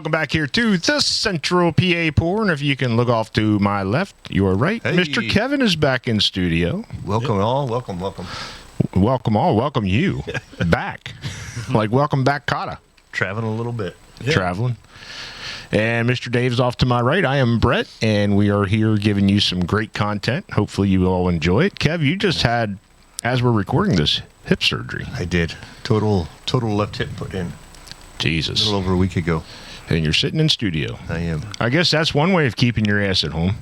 Welcome back here to the Central PA Pour. And if you can look off to my left, you are right. Hey. Mr. Kevin is back in studio. Welcome all. Welcome, welcome. Welcome all. Welcome you back. Like, welcome back, Kata. Traveling a little bit. Yeah. Traveling. And Mr. Dave's off to my right. I am Brett, and we are here giving you some great content. Hopefully you all enjoy it. Kev, you just had, as we're recording this, hip surgery. I did. Total left hip put in a Jesus. little over a week ago. And you're sitting in studio. I am. I guess that's one way of keeping your ass at home.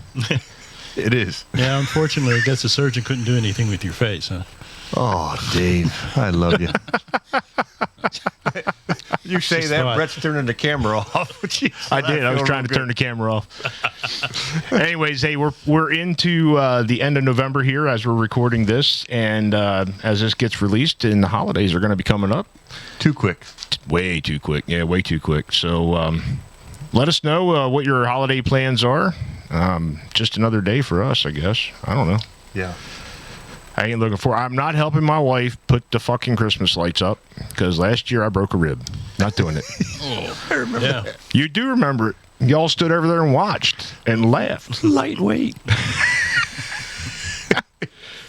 It is. Yeah, unfortunately, I guess the surgeon couldn't do anything with your face, huh? Oh, Dave, I love you. You say Just that, thought- Brett's turning the camera off. Jeez, I did. I was feel trying real to turn the camera off. Anyways, hey, we're into the end of November here as we're recording this, and as this gets released, and the holidays are going to be coming up. Too quick. Way too quick. Yeah, way too quick. So let us know what your holiday plans are. Just another day for us, I guess. I don't know. Yeah. I ain't looking for. I'm not helping my wife put the fucking Christmas lights up because last year I broke a rib. Not doing it. I remember Yeah. that. You do remember it. Y'all stood over there and watched and laughed. Lightweight.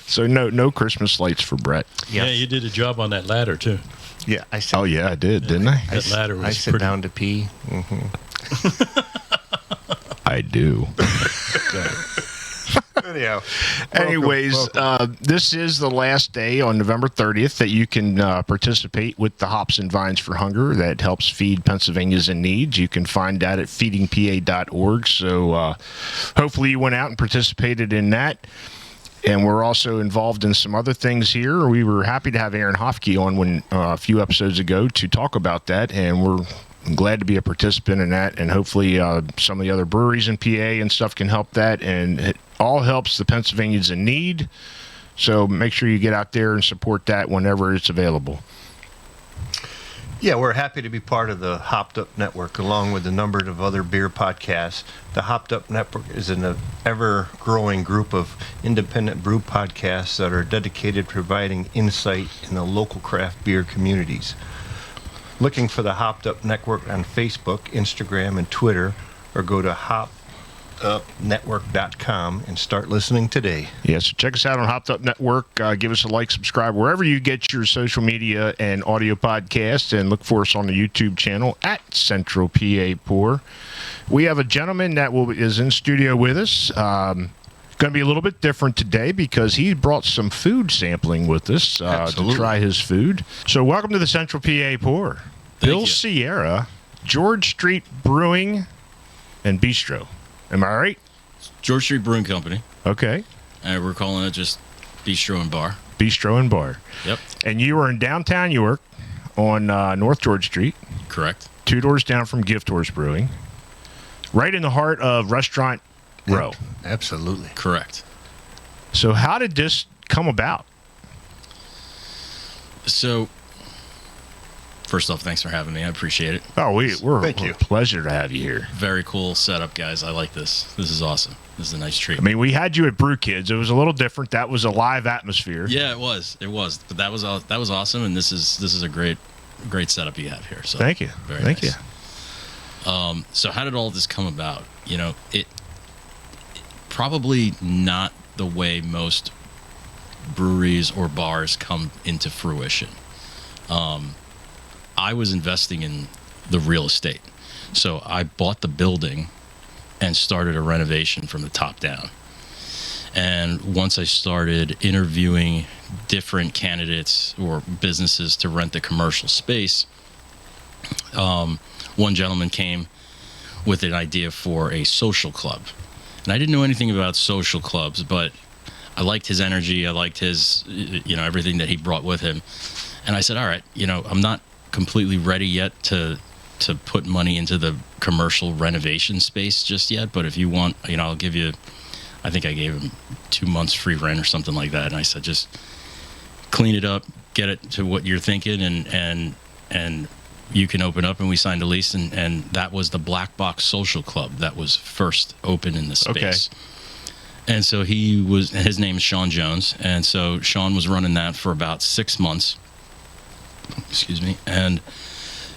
So no Christmas lights for Brett. Yeah, you did a job on that ladder, too. Yeah, I said. Oh yeah, I did, didn't I? That ladder was I sit pretty... down to pee. I do. Anyhow. Anyways, welcome. this is the last day on November 30th that you can participate with the Hops and Vines for Hunger that helps feed Pennsylvania's in need. You can find that at feedingpa.org. So hopefully you went out and participated in that. And we're also involved in some other things here. We were happy to have Aaron Hofke on a few episodes ago to talk about that, and we're glad to be a participant in that. And hopefully some of the other breweries in PA and stuff can help that, and it all helps the Pennsylvanians in need. So make sure you get out there and support that whenever it's available. Yeah, we're happy to be part of the Hopped Up Network, along with a number of other beer podcasts. The Hopped Up Network is an ever-growing group of independent brew podcasts that are dedicated to providing insight in the local craft beer communities. Looking for the Hopped Up Network on Facebook, Instagram, and Twitter, or go to hoppedupnetwork.com and start listening today. Yeah, so check us out on Hopped Up Network. Give us a like, subscribe, wherever you get your social media and audio podcasts, and look for us on the YouTube channel at Central PA Pour. We have a gentleman that is in studio with us. Going to be a little bit different today because he brought some food sampling with us to try his food. So welcome to the Central PA Pour. Bill you. Sierra, George Street Brewing and Bistro. Am I right? George Street Brewing Company. Okay. And we're calling it just Bistro and Bar. Bistro and Bar. Yep. And you were in downtown York on North George Street, Correct. 2 doors down from Gift Horse Brewing, right in the heart of Restaurant Row. Absolutely. Correct. So how did this come about? So, first off, thanks for having me. I appreciate it. Oh, Thank we're you. a pleasure to have you here. Very cool setup, guys. I like this. This is awesome. This is a nice treat. I mean, we had you at Brew Kids. It was a little different. That was a live atmosphere. Yeah, it was. It was. But that was awesome, and this is a great setup you have here. So Thank you. Very Thank nice. you. So how did all this come about? You know, it probably not the way most breweries or bars come into fruition. I was investing in the real estate. So I bought the building and started a renovation from the top down. And once I started interviewing different candidates or businesses to rent the commercial space, one gentleman came with an idea for a social club. And I didn't know anything about social clubs, but I liked his energy. I liked his, everything that he brought with him. And I said, all right, I'm not completely ready yet to put money into the commercial renovation space just yet. But if you want, I'll give you, I think I gave him 2 months free rent or something like that. And I said, just clean it up, get it to what you're thinking, and you can open up. And we signed a lease, and that was the Black Box Social Club that was first open in the space. Okay. And so his name is Sean Jones. And so Sean was running that for about 6 months. Excuse me. And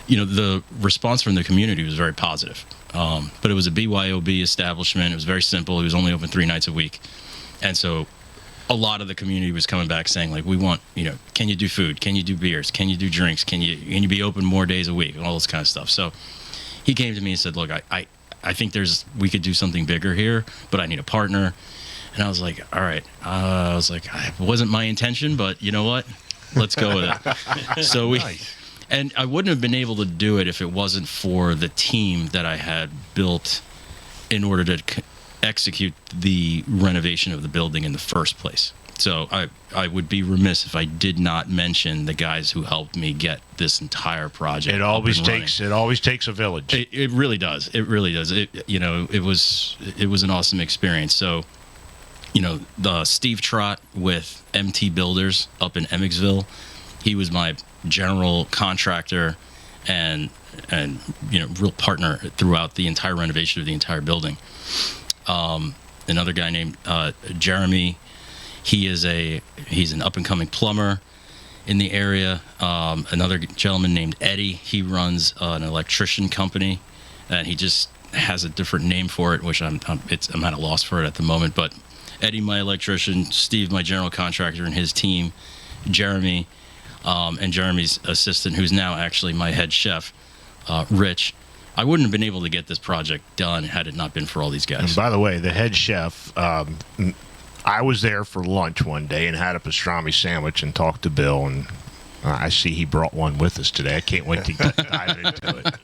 the response from the community was very positive. But it was a BYOB establishment. It was very simple. It was only open 3 nights a week. And so a lot of the community was coming back saying, like, we want, can you do food? Can you do beers? Can you do drinks? Can you be open more days a week? And all this kind of stuff. So he came to me and said, look, I think we could do something bigger here, but I need a partner. And I was like, all right. It wasn't my intention, but you know what? Let's go with it. So and I wouldn't have been able to do it if it wasn't for the team that I had built in order to execute the renovation of the building in the first place. So I would be remiss if I did not mention the guys who helped me get this entire project. It always takes a village. It really does. It really does. It was an awesome experience. So, the Steve Trott with MT Builders up in Emmetsville, he was my general contractor and real partner throughout the entire renovation of the entire building. Another guy named Jeremy, he's an up and coming plumber in the area. Another gentleman named Eddie, he runs an electrician company, and he just has a different name for it, which I'm at a loss for it at the moment. But Eddie, my electrician, Steve, my general contractor, and his team, Jeremy, and Jeremy's assistant, who's now actually my head chef, Rich. I wouldn't have been able to get this project done had it not been for all these guys. And by the way, the head chef, I was there for lunch one day and had a pastrami sandwich and talked to Bill, and I see he brought one with us today. I can't wait to dive into it.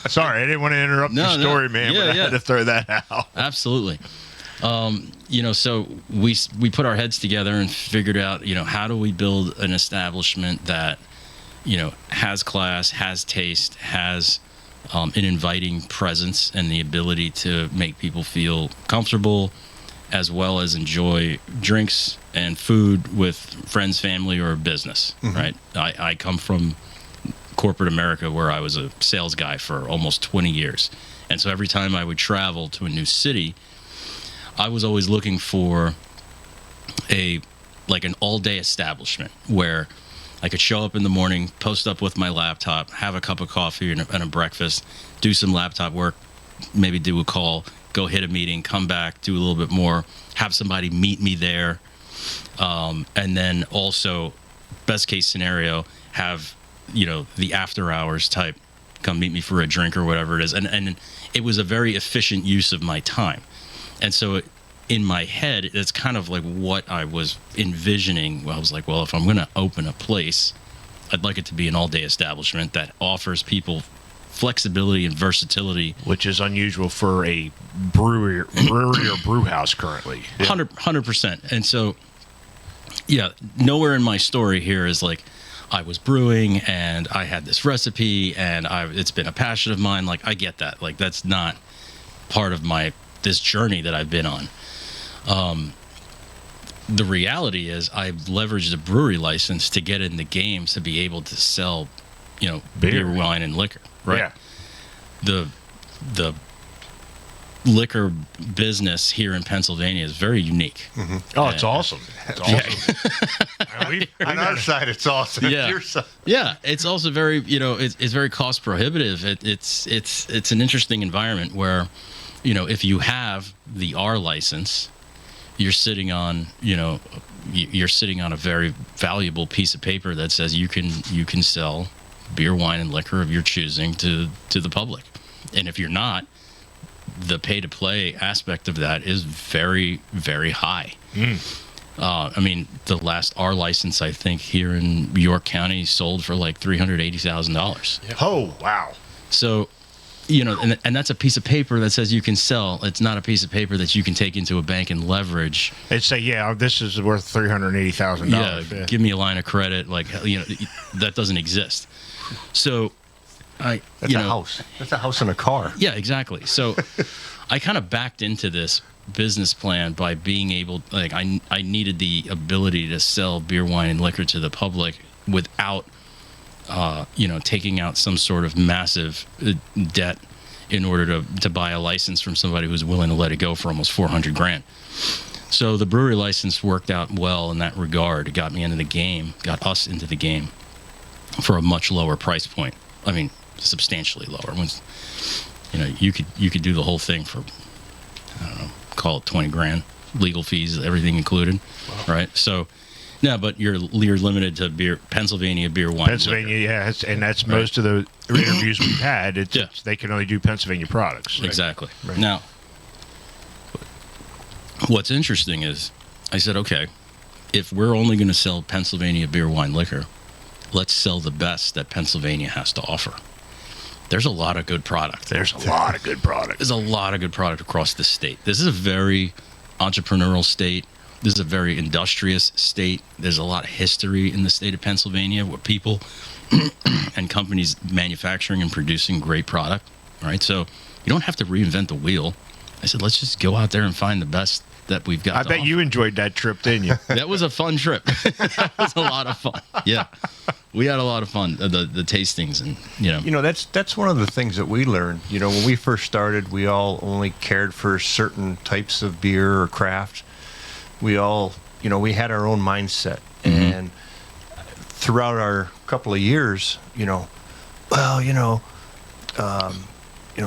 Sorry, I didn't want to interrupt your story, man, but I had to throw that out. Absolutely. So we put our heads together and figured out, how do we build an establishment that, has class, has taste, has an inviting presence, and the ability to make people feel comfortable, as well as enjoy drinks and food with friends, family, or business, right? I come from corporate America, where I was a sales guy for almost 20 years. And so every time I would travel to a new city, I was always looking for an all-day establishment where I could show up in the morning, post up with my laptop, have a cup of coffee and a breakfast, do some laptop work, maybe do a call, go hit a meeting, come back, do a little bit more, have somebody meet me there, and then also, best case scenario, have the after hours type come meet me for a drink or whatever it is, and it was a very efficient use of my time. And so in my head, it's kind of like what I was envisioning. Well, I was like, well, if I'm going to open a place, I'd like it to be an all-day establishment that offers people flexibility and versatility. Which is unusual for a brewery or brew house currently. 100%. And so, nowhere in my story here is like, I was brewing and I had this recipe and it's been a passion of mine. Like, I get that. Like, that's not part of this journey that I've been on. The reality is I've leveraged a brewery license to get in the game to be able to sell, beer, wine, and liquor, right? Yeah. The liquor business here in Pennsylvania is very unique. Oh, it's awesome. It's awesome. On our side, it's awesome. Yeah. Your side. Yeah. It's also very, it's very cost prohibitive. It's an interesting environment where, if you have the R license, you're sitting on a very valuable piece of paper that says you can sell beer, wine, and liquor of your choosing to the public. And if you're not, the pay-to-play aspect of that is very, very high. The last R license, I think, here in York County sold for like $380,000. Yep. Oh, wow. So, and that's a piece of paper that says you can sell. It's not a piece of paper that you can take into a bank and leverage. They'd say, this is worth $380,000. Yeah, give me a line of credit. Like, that doesn't exist. So, That's a house. That's a house and a car. Yeah, exactly. So I kind of backed into this business plan by being able, I needed the ability to sell beer, wine, and liquor to the public without, taking out some sort of massive debt in order to buy a license from somebody who's willing to let it go for almost $400,000. So the brewery license worked out well in that regard. It got me into the game, got us into the game for a much lower price point. I mean, substantially lower. Once, you could do the whole thing for, I don't know, call it 20 grand, legal fees, everything included, right? So, no, but you're limited to beer, Pennsylvania beer, wine, Pennsylvania, liquor. yeah, and that's most of the interviews we've had. It's they can only do Pennsylvania products. Right? Exactly. Right. Now, what's interesting is, I said, okay, if we're only going to sell Pennsylvania beer, wine, liquor, let's sell the best that Pennsylvania has to offer. There's a lot of good product. There's a lot of good product. There's a lot of good product across the state. This is a very entrepreneurial state. This is a very industrious state. There's a lot of history in the state of Pennsylvania where people and companies manufacturing and producing great product, right? So you don't have to reinvent the wheel. I said, let's just go out there and find the best that we've got. I bet you enjoyed that trip, didn't you? That was a fun trip. That was a lot of fun. Yeah. We had a lot of fun, the tastings, and that's one of the things that we learned. When we first started, we all only cared for certain types of beer or craft. We all, we had our own mindset, and throughout our couple of years,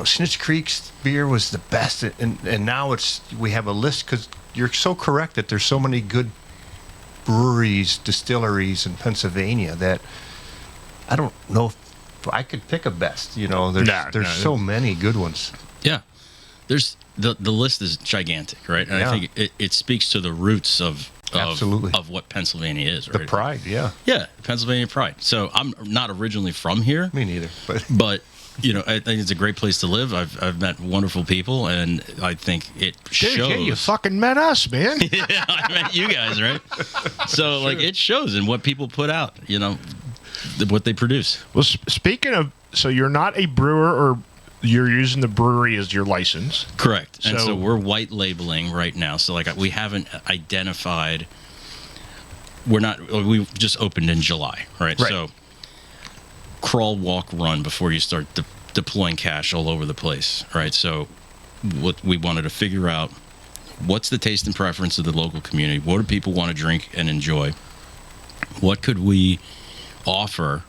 Snitch Creek's beer was the best, and now we have a list, because you're so correct that there's so many good breweries, distilleries in Pennsylvania that I don't know if I could pick a best. There's so many good ones. Yeah. There's the list is gigantic, right? And I think it speaks to the roots of Absolutely. Of what Pennsylvania is, right? The pride, yeah. Yeah, Pennsylvania pride. So I'm not originally from here. Me neither. But I think it's a great place to live. I've met wonderful people, and I think it shows. Yeah, you fucking met us, man. Yeah, I met you guys, right? So it shows in what people put out, what they produce. Well, speaking of, so you're not a brewer, or you're using the brewery as your license? Correct. And so we're white labeling right now. So we haven't identified. We just opened in July, right? So crawl, walk, run before you start deploying cash all over the place, right? So what we wanted to figure out, what's the taste and preference of the local community? What do people want to drink and enjoy? What could we offer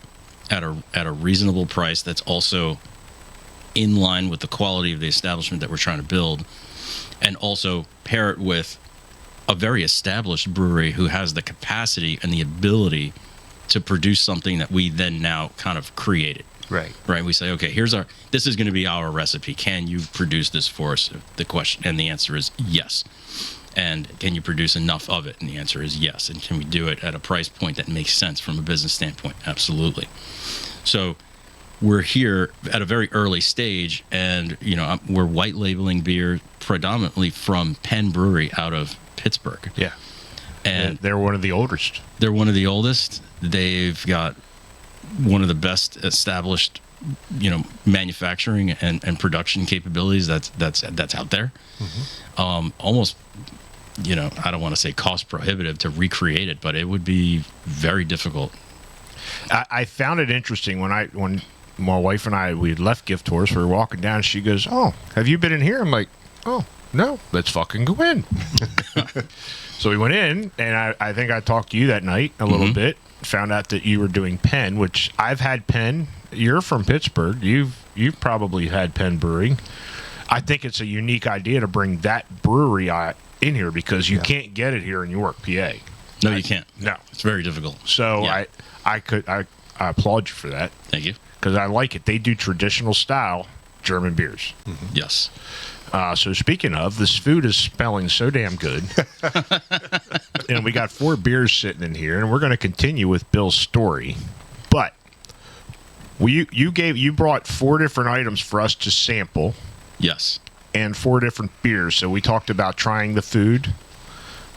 at a reasonable price that's also in line with the quality of the establishment that we're trying to build, and also pair it with a very established brewery who has the capacity and the ability to produce something that we then now kind of created. Right. We say, okay, this is going to be our recipe. Can you produce this for us? The question, and the answer is yes. And can you produce enough of it? And the answer is yes. And can we do it at a price point that makes sense from a business standpoint? Absolutely. So we're here at a very early stage, and we're white labeling beer predominantly from Penn Brewery out of Pittsburgh. Yeah. And they're one of the oldest. They're one of the oldest. They've got one of the best established, manufacturing and production capabilities that's out there. Almost, I don't want to say cost prohibitive to recreate it, but it would be very difficult. I found it interesting when my wife and I, we left Gift Tours, we were walking down, she goes, "Oh, have you been in here?" I'm like, "Oh, no, let's fucking go in." So we went in, and I think I talked to you that night a little bit, found out that you were doing Penn, which I've had Penn. You're from Pittsburgh. You've probably had Penn Brewing. I think it's a unique idea to bring that brewery in here, because you can't get it here in York, PA. No, you can't. No. It's very difficult. So I applaud you for that. Thank you. Because I like it. They do traditional style German beers. Yes. So speaking of, this food is smelling so damn good. And we got 4 beers sitting in here, and we're going to continue with Bill's story. But you brought 4 different items for us to sample. Yes. And 4 different beers. So we talked about trying the food,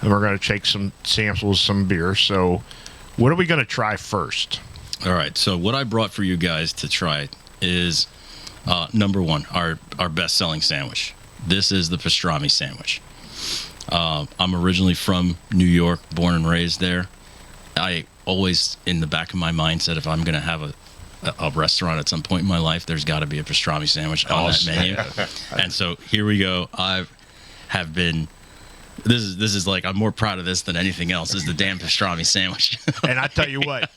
and we're going to take some samples, some beer. So what are we going to try first? All right. So what I brought for you guys to try is number 1, our best-selling sandwich. This is the pastrami sandwich. I'm originally from New York, born and raised there. I always, in the back of my mind, said if I'm going to have a restaurant at some point in my life, there's got to be a pastrami sandwich on that menu. And so here we go. I have been This is like, I'm more proud of this than anything else. Is the damn pastrami sandwich. And I tell you what,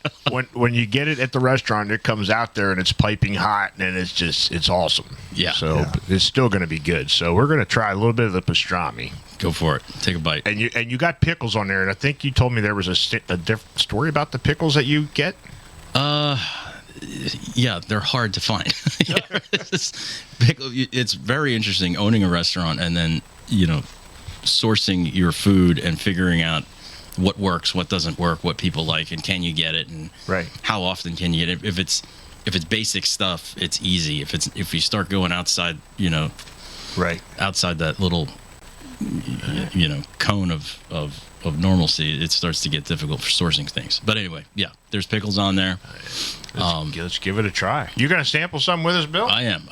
when you get it at the restaurant, it comes out there and it's piping hot, and it's awesome. Yeah. So it's still going to be good. So we're going to try a little bit of the pastrami. Go for it. Take a bite. And you got pickles on there, and I think you told me there was a different story about the pickles that you get. Yeah, they're hard to find. It's very interesting owning a restaurant and then, sourcing your food and figuring out what works, what doesn't work, what people like, and can you get it, and how often can you get it. If it's basic stuff, it's easy. If you start going outside, outside that little cone of normalcy, it starts to get difficult for sourcing things. But anyway, yeah, there's pickles on there. Let's give it a try. You gonna sample some with us, Bill? I am.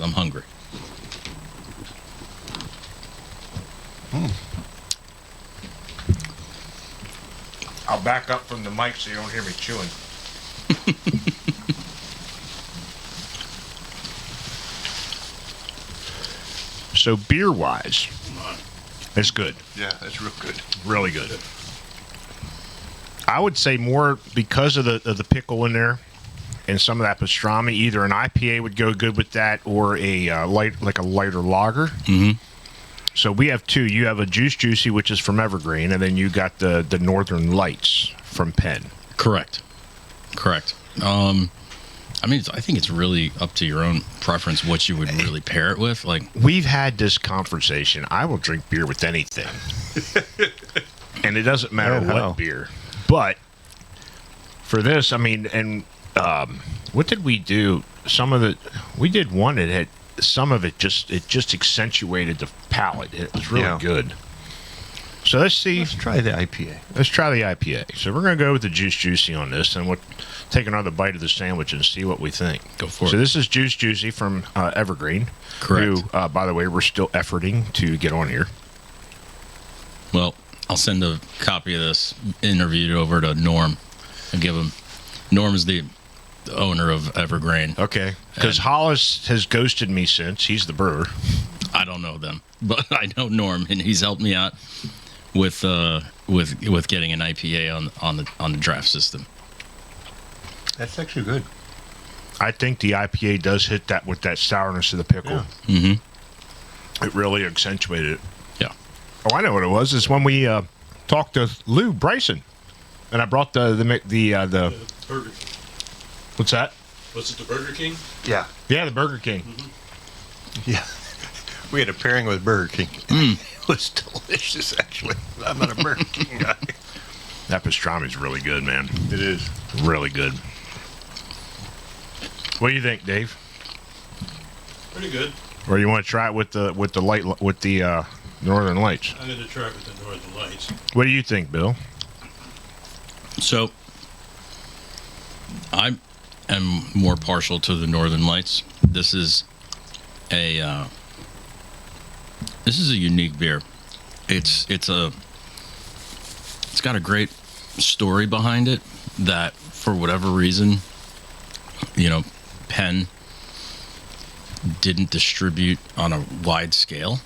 I'm hungry. I'll back up from the mic so you don't hear me chewing. So beer-wise, it's good. Yeah, that's real good. Really good. I would say more because of the pickle in there and some of that pastrami. Either an IPA would go good with that, or a lighter lager. Mm-hmm. So we have two. You have a Juicy, which is from Evergreen, and then you got the Northern Lights from Penn. Correct. I think it's really up to your own preference what you would really pair it with. Like, we've had this conversation. I will drink beer with anything, and it doesn't matter what beer. But for this, what did we do? We did one that had some of it just accentuated the palate. It was really good. So let's see. Let's try the IPA. So we're going to go with the Juicy on this, and we'll take another bite of the sandwich and see what we think. Go for it. So this is Juicy from Evergreen. Correct. Who, by the way, we're still efforting to get on here. Well, I'll send a copy of this interview over to Norm and give him. Norm is the owner of Evergreen. Okay. Because Hollis has ghosted me since. He's the brewer. I don't know them, but I know Norm, and he's helped me out with getting an IPA on the draft system. That's actually good. I think the IPA does hit that with that sourness of the pickle. Yeah. Mm-hmm. It really accentuated it. Yeah. Oh, I know what it was. It's when we talked to Lou Bryson, and I brought the Burger King. What's that? Was it the Burger King? Yeah. Yeah, the Burger King. Mm-hmm. Yeah. We had a pairing with Burger King. It was delicious, actually. I'm not a Burger King guy. That pastrami's really good, man. It is. Really good. What do you think, Dave? Pretty good. Or you want to try it with the Northern Lights? I'm going to try it with the Northern Lights. What do you think, Bill? So, I am more partial to the Northern Lights. This is a unique beer. It's got a great story behind it that, for whatever reason, Penn didn't distribute on a wide scale,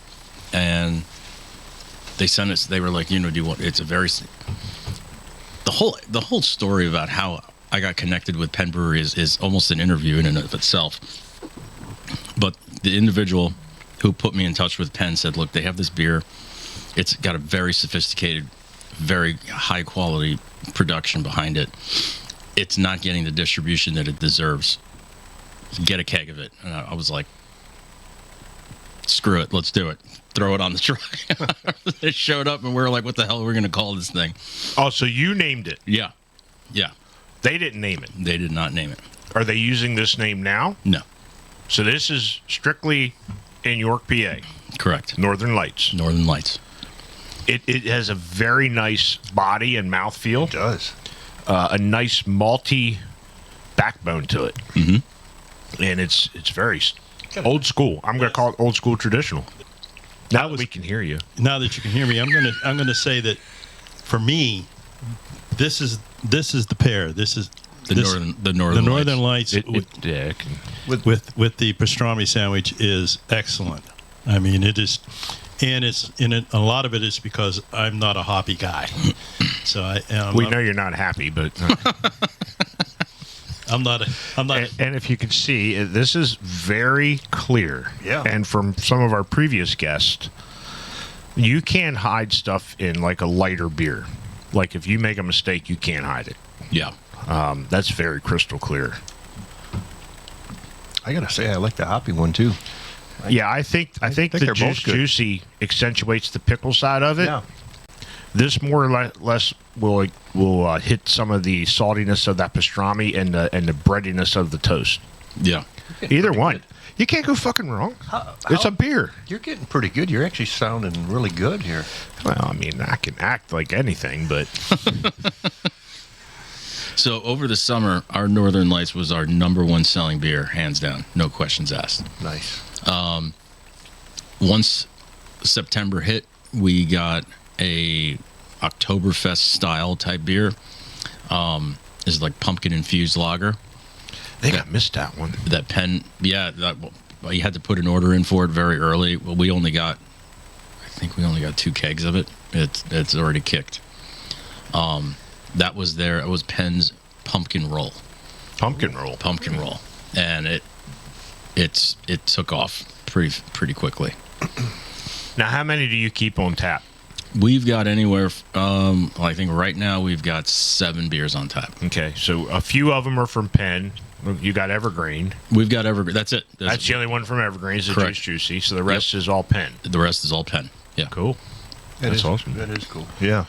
and they sent us. They were like, do you want? It's a very the whole story about how I got connected with Penn Brewery is almost an interview in and of itself. But the individual who put me in touch with Penn said, look, they have this beer. It's got a very sophisticated, very high quality production behind it. It's not getting the distribution that it deserves. Get a keg of it. And I was like, screw it, let's do it. Throw it on the truck. They showed up and we were like, what the hell are we going to call this thing? Oh, so you named it? Yeah. They didn't name it? They did not name it. Are they using this name now? No. So this is strictly in York, PA? Correct. Northern Lights. Northern Lights. It has a very nice body and mouthfeel. It does. A nice malty backbone to it. Mm-hmm. And it's very old school. I'm going to call it old school traditional. Now that we can hear you. Now that you can hear me, I'm gonna say that for me, this is the pair. This is the Northern Lights with the pastrami sandwich is excellent. I mean, it is. and a lot of it is because I'm not a hoppy guy. So we know you're not happy, but I'm not. And if you can see, this is very clear. Yeah. And from some of our previous guests, you can hide stuff in like a lighter beer. Like if you make a mistake, you can't hide it. Yeah. That's very crystal clear. I gotta say, I like the hoppy one too. Yeah, I think the they're both juice good. juicy accentuates the pickle side of it. Yeah. This more or less will hit some of the saltiness of that pastrami and the breadiness of the toast. Yeah. Either one, you can't go fucking wrong. It's a beer. You're getting pretty good. You're actually sounding really good here. Well, I mean, I can act like anything, but So over the summer, our Northern Lights was our #1 selling beer, hands down, no questions asked. Nice. Once September hit, we got a Oktoberfest style type beer. It's like pumpkin infused lager. I think I missed that one. That Penn, well, you had to put an order in for it very early. Well, I think we only got 2 kegs of it. It's already kicked. That was there. It was Penn's pumpkin roll, and it took off pretty quickly. Now, how many do you keep on tap? We've got anywhere. I think right now we've got 7 beers on tap. Okay, so a few of them are from Penn. You got Evergreen. We've got Evergreen. That's it. That's the only one from Evergreen. Is the Correct. Juice Juicy. So the rest is all Penn. The rest is all Penn. Yeah. Cool. That's awesome. That is cool. Yeah.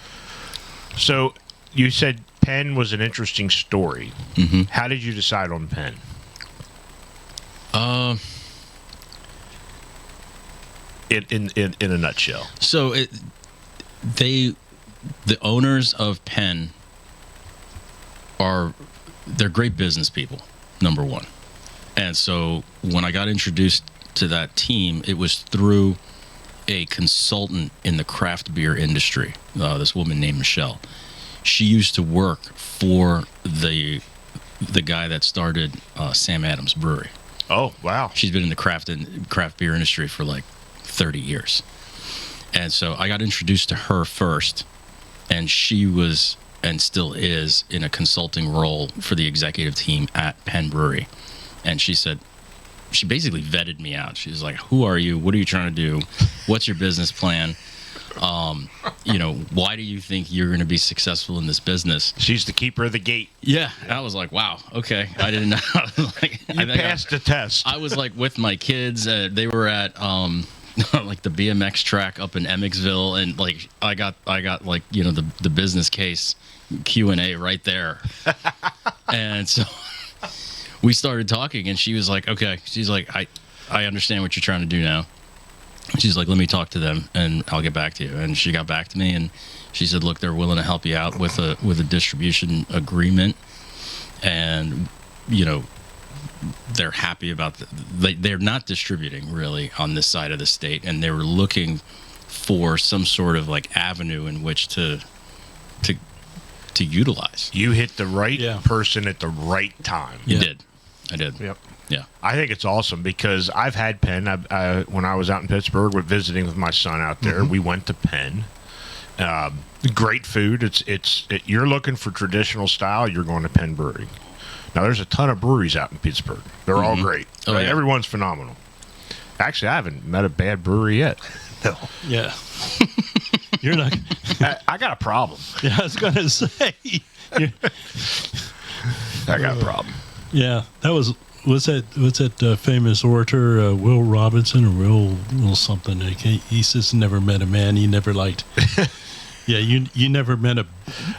So you said Penn was an interesting story. Mm-hmm. How did you decide on Penn? In a nutshell. So the owners of Penn they're great business people, number one. And so when I got introduced to that team, it was through a consultant in the craft beer industry, this woman named Michelle. She used to work for the guy that started Sam Adams Brewery. Oh, wow. She's been in the craft beer industry for like 30 years. And so I got introduced to her first, and she was and still is in a consulting role for the executive team at Penn Brewery. And she basically vetted me out. She's like, who are you? What are you trying to do? What's your business plan? Why do you think you're going to be successful in this business? She's the keeper of the gate. Yeah. I was like, wow, okay. I didn't know. You passed the test. I was like with my kids. They were at like the BMX track up in Emmetsville, and like I got like the business case Q&A right there. And so we started talking, and she was like, okay. She's like, I understand what you're trying to do now. She's like, let me talk to them and I'll get back to you. And she got back to me, and she said, look, they're willing to help you out with a distribution agreement, and they're happy about they're not distributing really on this side of the state, and they were looking for some sort of like avenue in which to utilize. You hit the right person at the right time. I did. Yep. Yeah. I think it's awesome because I've had Penn. When I was out in Pittsburgh, visiting with my son out there, we went to Penn. Great food. You're looking for traditional style, you're going to Penn Brewery. Now, there's a ton of breweries out in Pittsburgh. They're all great. Oh, yeah. Everyone's phenomenal. Actually, I haven't met a bad brewery yet. No. Yeah. You're not. I got a problem. Yeah, I was gonna say. I got a problem. Yeah, what's that famous orator Will Robinson or Will something? He says never met a man he never liked. Yeah, you never met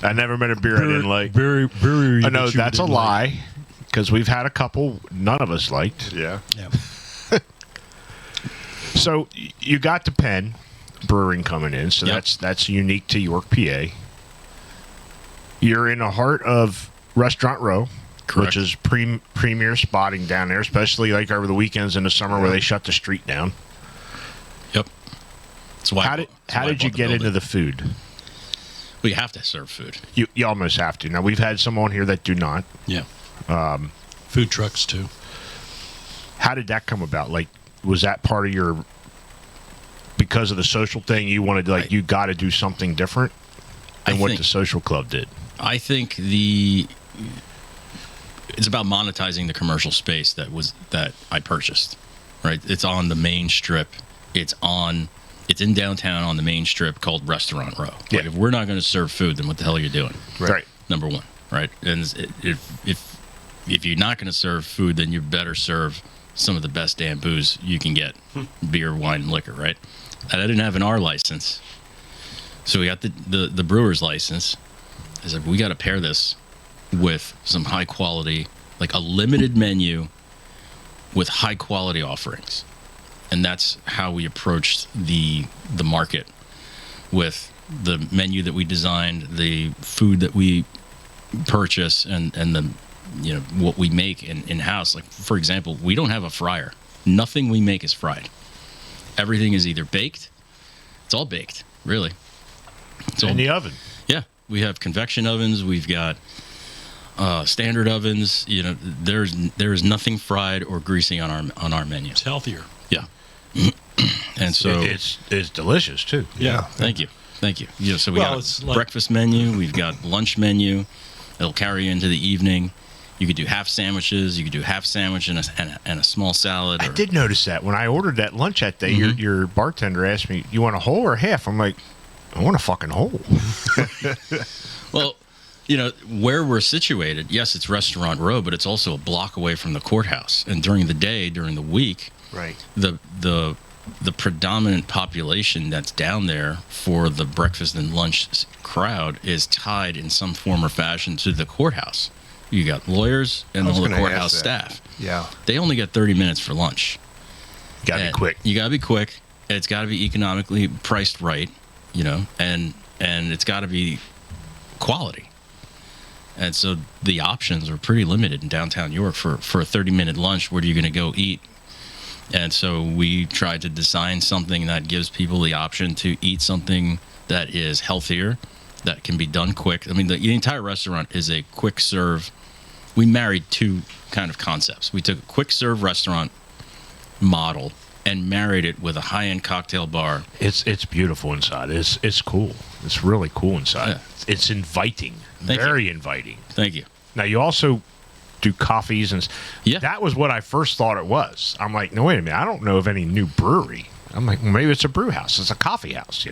I never met a beer I didn't like. Brewery. I know that's a lie because we've had a couple none of us liked. Yeah. Yeah. So you got the Penn Brewing coming in, so Yep. that's unique to York, PA. You're in the heart of Restaurant Row, Correct. which is premier spotting down there, especially like over the weekends in the summer where they shut the street down. Yep. That's why. How did you get into the food? We have to serve food. You almost have to. Now we've had some on here that do not. Yeah. Food trucks too. How did that come about? Like, was that part of your because of the social thing, you wanted like you got to do something different than what the social club did. I think it's about monetizing the commercial space that I purchased. Right, it's on the main strip. It's in downtown on the main strip called Restaurant Row. Like, Yeah. if we're not going to serve food, then what the hell are you doing? Right. Number one, right? And if you're not going to serve food, then you better serve some of the best damn booze you can get, beer, wine, and liquor, right? And I didn't have an R license, so we got the brewer's license. I said, we got to pair this with some high quality, like a limited menu with high quality offerings. And that's how we approached the market, with the menu that we designed, the food that we purchase, and the what we make in house. Like, for example, we don't have a fryer. Nothing we make is fried. Everything is either baked. It's all baked, really. It's In the oven. Yeah, we have convection ovens. We've got standard ovens. There is nothing fried or greasy on our menu. It's healthier. Yeah. And so it's delicious too. Yeah. Thank you. So we Well, got it's a like- breakfast menu. We've got lunch menu. It'll carry you into the evening. You could do half sandwiches. You could do half sandwich and a small salad. I did notice that when I ordered that lunch that day, your bartender asked me, "You want a whole or half?" I'm like, "I want a fucking whole." Well, where we're situated, yes, it's Restaurant Row, but it's also a block away from the courthouse. And during the day, during the week, Right. the predominant population that's down there for the breakfast and lunch crowd is tied in some form or fashion to the courthouse. You got lawyers and I was all the gonna courthouse ask that. staff. Yeah. They only get 30 minutes for lunch. Got to be And quick. You got to be quick. It's got to be economically priced right, and it's got to be quality. And so the options are pretty limited in downtown York for a 30-minute lunch. Where are you going to go eat? And so we tried to design something that gives people the option to eat something that is healthier, that can be done quick. I mean, the entire restaurant is a quick serve. We married two kind of concepts. We took a quick serve restaurant model and married it with a high-end cocktail bar. It's beautiful inside. It's cool. It's really cool inside. Yeah. It's inviting. Thank you. Very inviting. Thank you. Now you also do coffees and Yeah. that was what I first thought it was. I'm like, no, wait a minute. I don't know of any new brewery. I'm like, well, maybe it's a brew house. It's a coffee house,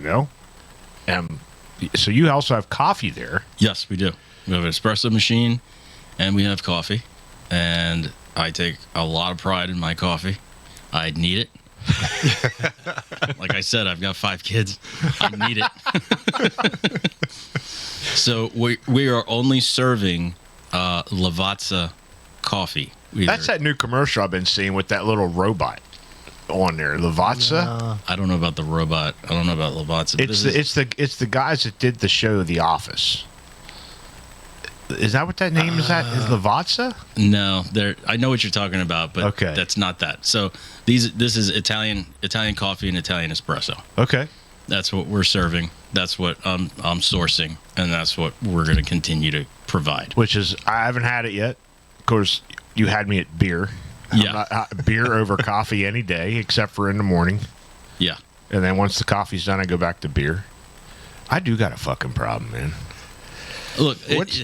So you also have coffee there. Yes, we do. We have an espresso machine, and we have coffee. And I take a lot of pride in my coffee. I need it. Like I said, I've got 5 kids. I need it. So we are only serving Lavazza coffee. That's that new commercial I've been seeing with that little robot on there. Lavazza. I don't know about the robot. I don't know about Lavazza. but It's the guys that did the show The Office. Is that what that name is? That is Lavazza? No, I know what you're talking about, but Okay. that's not that. So this is Italian coffee and Italian espresso. Okay. That's what we're serving. That's what I'm sourcing, and that's what we're going to continue to provide. Which is, I haven't had it yet. Of course, you had me at beer. Yeah. Beer over coffee any day, except for in the morning. Yeah. And then once the coffee's done, I go back to beer. I do got a fucking problem, man. Look,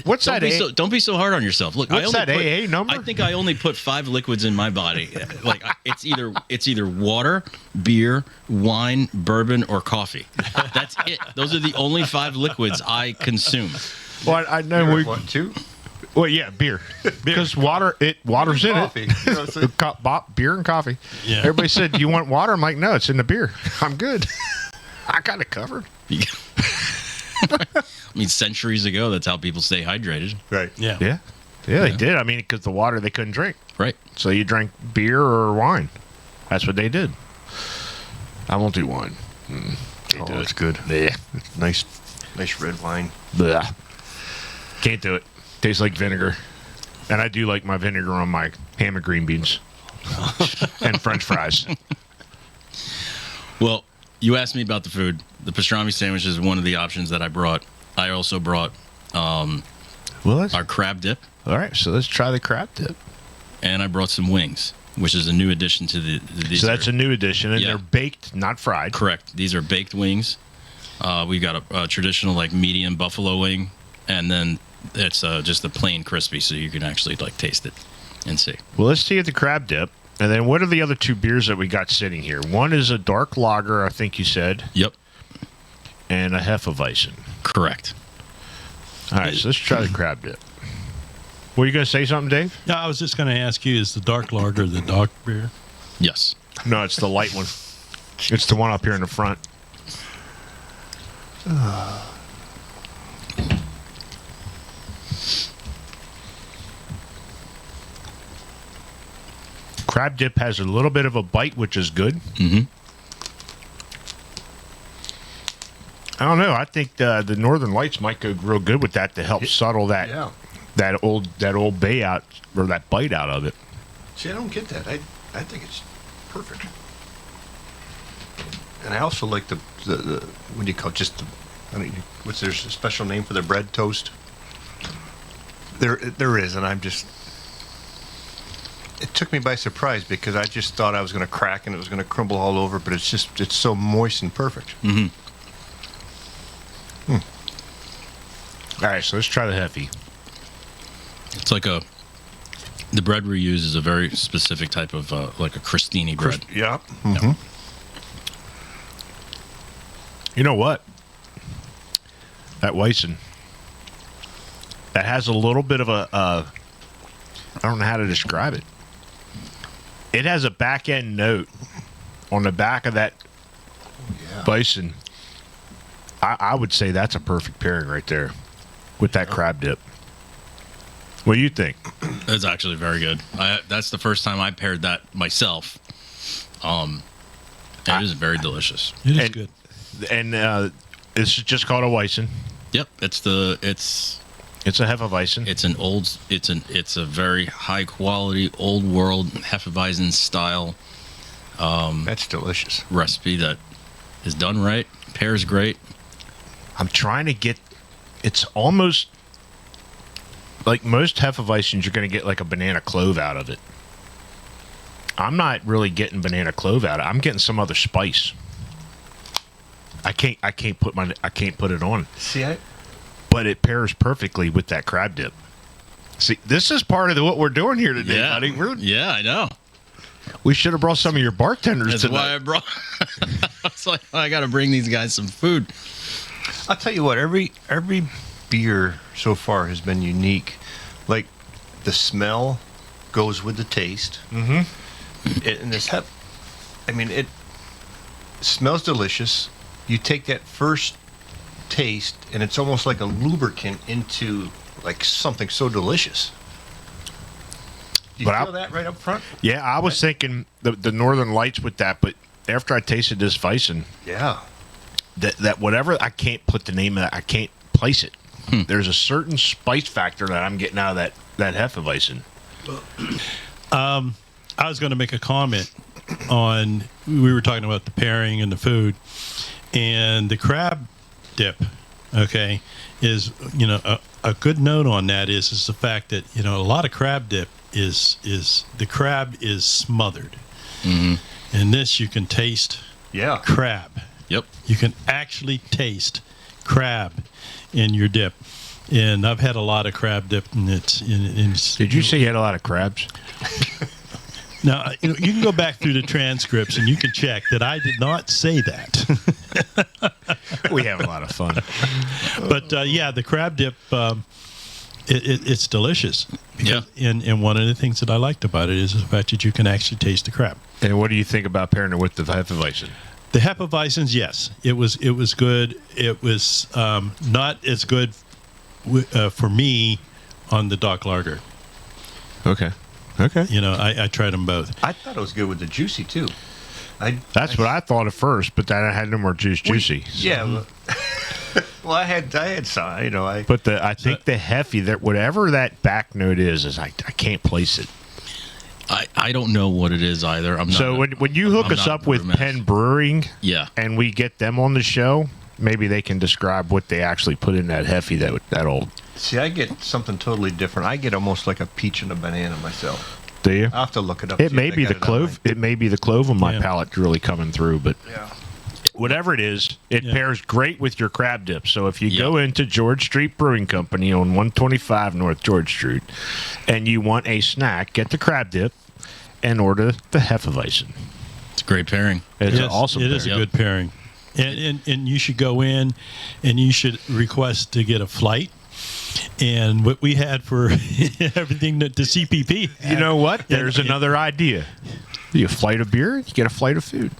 What's don't that be A- don't be so hard on yourself. Look, What's that AA number? I think I only put 5 liquids in my body. Like it's either water, beer, wine, bourbon, or coffee. That's it. Those are the only 5 liquids I consume. Well, I know we. What, 2? Well, yeah, beer. Because water's in Coffee. it. You know, so- Beer and coffee. Yeah. Everybody said, "Do you want water?" I'm like, "No, it's in the beer. I'm good. I got it covered." I mean, centuries ago, that's how people stay hydrated. Right. Yeah. Yeah, they did. I mean, because the water they couldn't drink, Right. so you drank beer or wine. That's what they did. I won't do wine. Can't do It's it. good. Yeah. Nice red wine. Blah. Can't do it. Tastes like vinegar. And I do like my vinegar on my ham and green beans and French fries. Well, you asked me about the food. The pastrami sandwich is one of the options that I brought. I also brought Well, our crab dip, all right. So let's try the crab dip. and I brought some wings. which is a new addition to these. So that's a new addition, and Yeah. they're baked, not fried. Correct. These are baked wings. We've got a traditional like medium buffalo wing, and then it's just a plain crispy, so you can actually like taste it and see. Well, let's see at the crab dip. And then what are the other two beers that we got sitting here? One is a dark lager, I think you said, Yep. and a Hefeweizen. Correct. All right, so let's try the crab dip. Were you going to say something, Dave? Yeah, I was just going to ask you: is the dark lager the dark beer? Yes. No, it's the light one. It's the one up here in the front. Crab dip has a little bit of a bite, which is good. Mm-hmm. I don't know. I think the Northern Lights might go real good with that to help settle that Yeah. that old bay out or that bite out of it. See, I don't get that. I think it's perfect. And I also like the what do you call it? Just the, I mean, what's there's a special name for the bread toast? There is, and I'm just. It took me by surprise because I just thought I was going to crack and it was going to crumble all over, but it's so moist and perfect. Mm-hmm. All right, so let's try the Heffy. It's like the bread we use is a very specific type of like a crostini bread. Yeah. Mm-hmm. You know what? That Weissen, that has a little bit of a, I don't know how to describe it. It has a back end note on the back of that Weissen. I would say that's a perfect pairing right there with that crab dip. What do you think? It's actually very good. That's the first time I paired that myself. It is very delicious. It is And- good. And this is just called a Weissen. Yep, it's It's a Hefeweizen. it's a very high quality old world Hefeweizen style That's delicious. recipe that is done right, pairs great. I'm trying to get. It's almost like most Hefeweizens. You're going to get like a banana clove out of it. I'm not really getting banana clove out of it. I'm getting some other spice. I can't put it on. See, But it pairs perfectly with that crab dip. See, this is part of what we're doing here today, buddy. Yeah, I know. We should have brought some of your bartenders That's tonight. why I brought. It's like I got to bring these guys some food. I'll tell you what. Every beer so far has been unique. Like the smell goes with the taste. Mm-hmm. And this it smells delicious. You take that first taste, and it's almost like a lubricant into like something so delicious. Do you But feel that right up front? Yeah, I was thinking the Northern Lights with that, but after I tasted this Weissen, Yeah. that whatever, I can't put the name of that. I can't place it. There's a certain spice factor that I'm getting out of that Hefeweizen. I was going to make a comment on. We were talking about the pairing and the food, and the crab dip. Okay, is a good note on that is the fact that a lot of crab dip is the crab is smothered. Mm-hmm. In this, you can taste Yeah. crab. Yep. You can actually taste crab in your dip. And I've had a lot of crab dip, and Did you say you had a lot of crabs? Now, you can go back through the transcripts and you can check that I did not say that. We have a lot of fun. But yeah, the crab dip, it's delicious. Yeah. And one of the things that I liked about it is the fact that you can actually taste the crab. And what do you think about pairing it with the Hefeweizen? The Hefeweizens, yes, it was good. It was not as good for me on the dark lager. Okay. Okay. I tried them both. I thought it was good with the juicy too. That's what I thought at first, but then I had no more juicy. Yeah. Well, I had some. But I think the Heffy, that whatever that back note is I can't place it. I don't know what it is either. I'm not. So when you hook I'm us not up with Brewmaster. Penn Brewing, Yeah. and we get them on the show, maybe they can describe what they actually put in that Heffy that old. See, I get something totally different. I get almost like a peach and a banana myself. Do you? I'll have to look it up. It see may if they be got the it online. clove. It may be the clove on my Yeah. palate really coming through, but Yeah. whatever it is, it Yeah. pairs great with your crab dip. So if you Yeah. go into George Street Brewing Company on 125 North George Street, and you want a snack, get the crab dip and order the Hefeweizen. It's a great pairing. It's an Yes, awesome. It is a pairing. good pairing, and you should go in, and you should request to get a flight. And what we had for everything that the CPP, You know what? There's And- another idea. You flight of beer, you get a flight of food.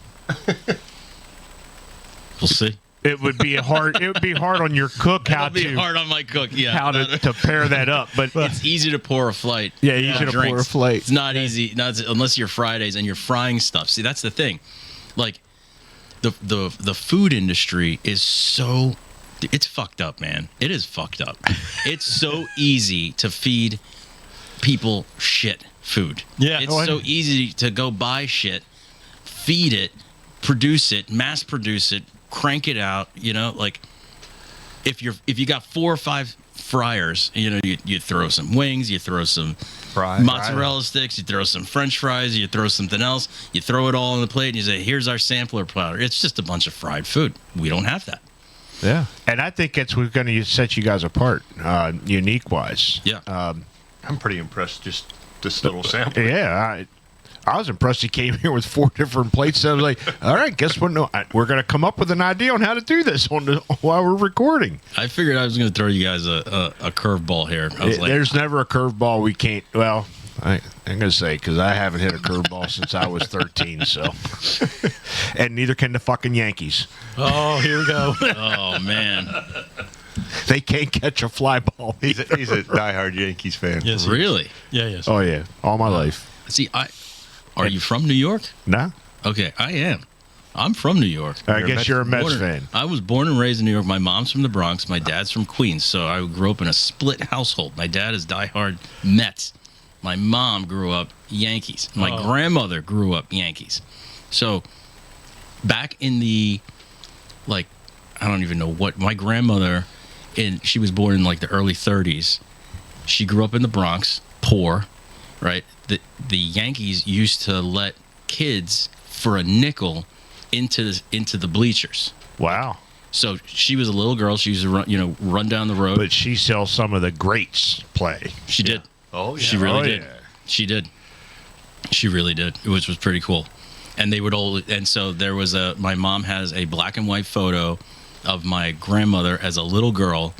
We'll see. It would be hard. It would be hard on your cook how It'll be to hard on my cook. Yeah, how to pair that up. But it's easy to pour a flight. Yeah, easy of to pour a drinks. flight. It's not easy, unless you're Fridays and you're frying stuff. See, that's the thing. Like the food industry is so it's fucked up, man. It is fucked up. It's so easy to feed people shit food. Yeah. It's Oh, I so know. easy to go buy shit, feed it, produce it, mass produce it, crank it out, you know, like if you got 4 or 5 fryers, you know, you throw some wings, you throw some Fries. mozzarella sticks, you throw some french fries, you throw something else, you throw it all on the plate and you say, here's our sampler platter. It's just a bunch of fried food. We don't have that. yeah, and I think it's what's going to set you guys apart, unique wise. Yeah. I'm pretty impressed. Just this little sample. Yeah, I was impressed. He came here with 4 different plates. I was like, all right, guess what? No, we're going to come up with an idea on how to do this while we're recording. I figured I was going to throw you guys a curveball here. I was like, There's never a curveball we can't. Well, I'm going to say because I haven't hit a curveball since I was 13. So, and neither can the fucking Yankees. oh, here we go. oh, man. They can't catch a fly ball. He's a diehard Yankees fan. Yes, he- Really? Yeah, yes. Oh yeah, all my life. See, are you from New York? Nah, Okay, I am. I'm from New York. I You're a guess Mets- you're a Mets Born- fan. I was born and raised in New York. My mom's from the Bronx. My dad's from Queens. So I grew up in a split household. My dad is diehard Mets. My mom grew up Yankees. My Oh. grandmother grew up Yankees. So back in the, like, I don't even know what, my grandmother, she was born in like the early 30s. She grew up in the Bronx, poor, right? The Yankees used to let kids for a nickel into the bleachers. Wow, So she was a little girl. She used to run down the road. but she sells some of the greats play. She did. Oh, yeah. She really Oh, did. yeah. She did. She really did, which was pretty cool. And they would all. And so there was my mom has a black and white photo of my grandmother as a little girl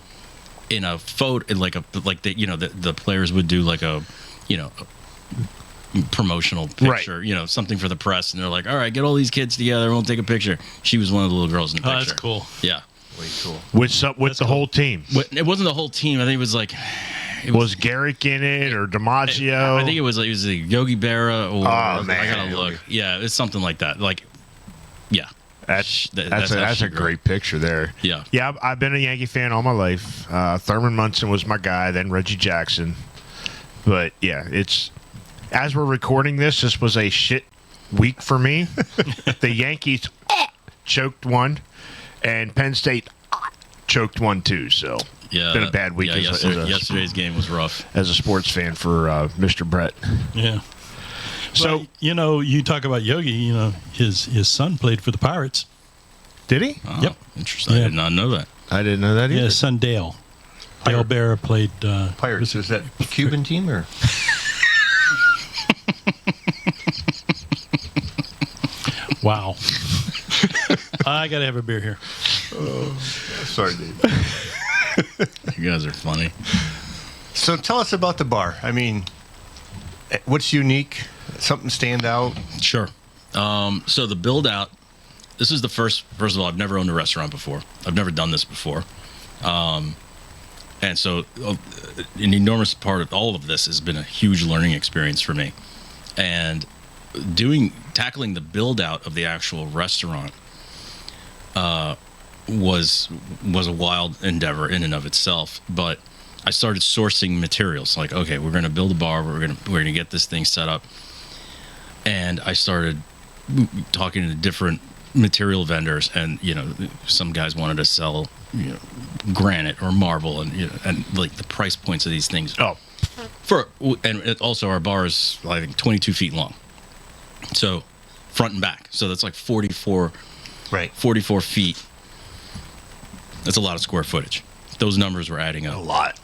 in a photo, the players would do like a promotional picture, something for the press, and they're like, all right, get all these kids together, we'll take a picture. She was one of the little girls in the Oh, picture. that's cool. Yeah. Way cool. With the whole team. It wasn't the whole team. I think it was like. Was Garrick in it or DiMaggio? I think it was Yogi Berra or Oh, man. I gotta look. Yeah, it's something like that. Like, yeah, That's That's how that's she a grew great picture there. Yeah. Yeah. I've been a Yankee fan all my life. Thurman Munson was my guy, then Reggie Jackson. But yeah, it's as we're recording this. This was a shit week for me. The Yankees choked one, and Penn State choked one too. So yeah. been a bad week Yeah, as yesterday's game was rough. a sports fan for Mr. Brett. Yeah. So Well, you talk about Yogi. His son played for the Pirates. did he? Oh, Yep. Interesting. Yeah. I did not know that. I didn't know that either. Yeah, his son Dale. Dale Bear played. Pirates. Is that a Cuban team or? Wow. I gotta have a beer here. Sorry, Dave. You guys are funny. So tell us about the bar. I mean, what's unique? Something stand out? Sure. So the build out. This is the first of all, I've never owned a restaurant before. I've never done this before. And so an enormous part of all of this has been a huge learning experience for me. And tackling the build out of the actual restaurant was a wild endeavor in and of itself. But I started sourcing materials. Like, okay, we're going to build a bar. We're going to get this thing set up. And I started talking to different material vendors, and some guys wanted to sell granite or marble, and and like the price points of these things Also our bar is, I think, 22 feet long. So front and back. So that's like 44 feet. That's a lot of square footage. Those numbers were adding up. A lot.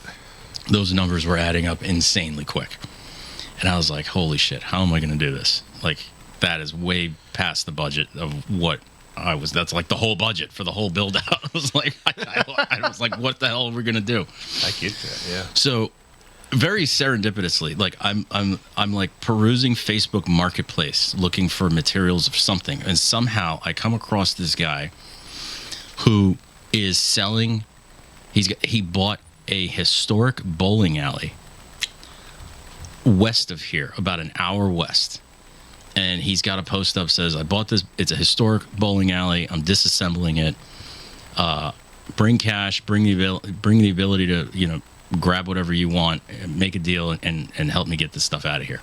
Those numbers were adding up insanely quick. And I was like, holy shit, how am I going to do this? Like, that is way past the budget of what that's like the whole budget for the whole build out. I was like, I was like, what the hell are we going to do? I get that, yeah. So very serendipitously, like I'm like perusing Facebook Marketplace looking for materials of something. And somehow I come across this guy who is selling, he bought a historic bowling alley west of here, about an hour west. And he's got a post up says, I bought this. It's a historic bowling alley. I'm disassembling it. Bring cash, bring the ability to, grab whatever you want, make a deal and help me get this stuff out of here.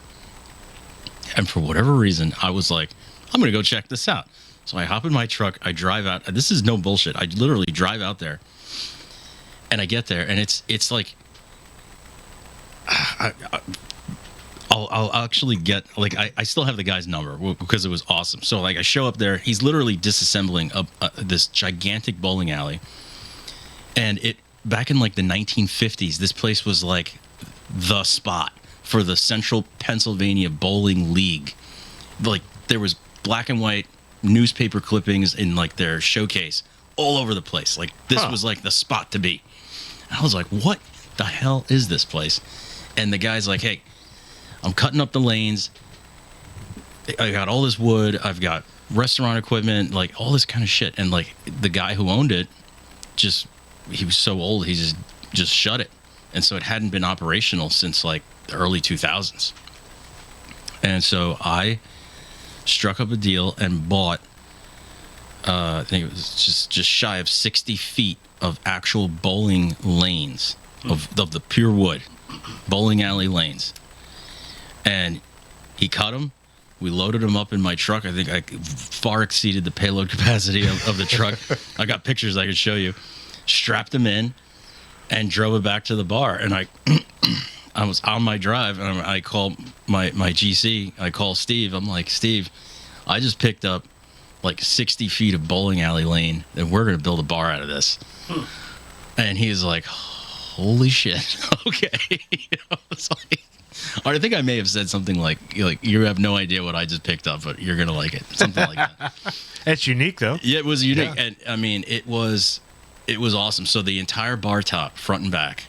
And for whatever reason, I was like, I'm going to go check this out. So I hop in my truck. I drive out. This is no bullshit. I literally drive out there and I get there and it's like, I'll actually get, like, I still have the guy's number because it was awesome. So, like, I show up there. He's literally disassembling this gigantic bowling alley. And back in, like, the 1950s, this place was, like, the spot for the Central Pennsylvania Bowling League. Like, there was black and white newspaper clippings in, like, their showcase all over the place. Like, this was, like, the spot to be. And I was like, what the hell is this place? And the guy's like, hey, I'm cutting up the lanes. I got all this wood. I've got restaurant equipment, like all this kind of shit. And like the guy who owned it, he was so old, he just shut it. And so it hadn't been operational since like the early 2000s. And so I struck up a deal and bought, I think it was just shy of 60 feet of actual bowling lanes of the pure wood, bowling alley lanes. And he cut them. We loaded them up in my truck. I think I far exceeded the payload capacity of the truck. I got pictures I could show you. Strapped them in and drove it back to the bar. And I was on my drive, and I called my GC. I call Steve. I'm like, Steve, I just picked up like 60 feet of bowling alley lane, and we're going to build a bar out of this. And he's like, holy shit. Okay. It's like, or I think I may have said something like you have no idea what I just picked up, but you're gonna like it, something like that. It's unique though. Yeah, it was unique, and I mean, it was awesome. So the entire bar top, front and back,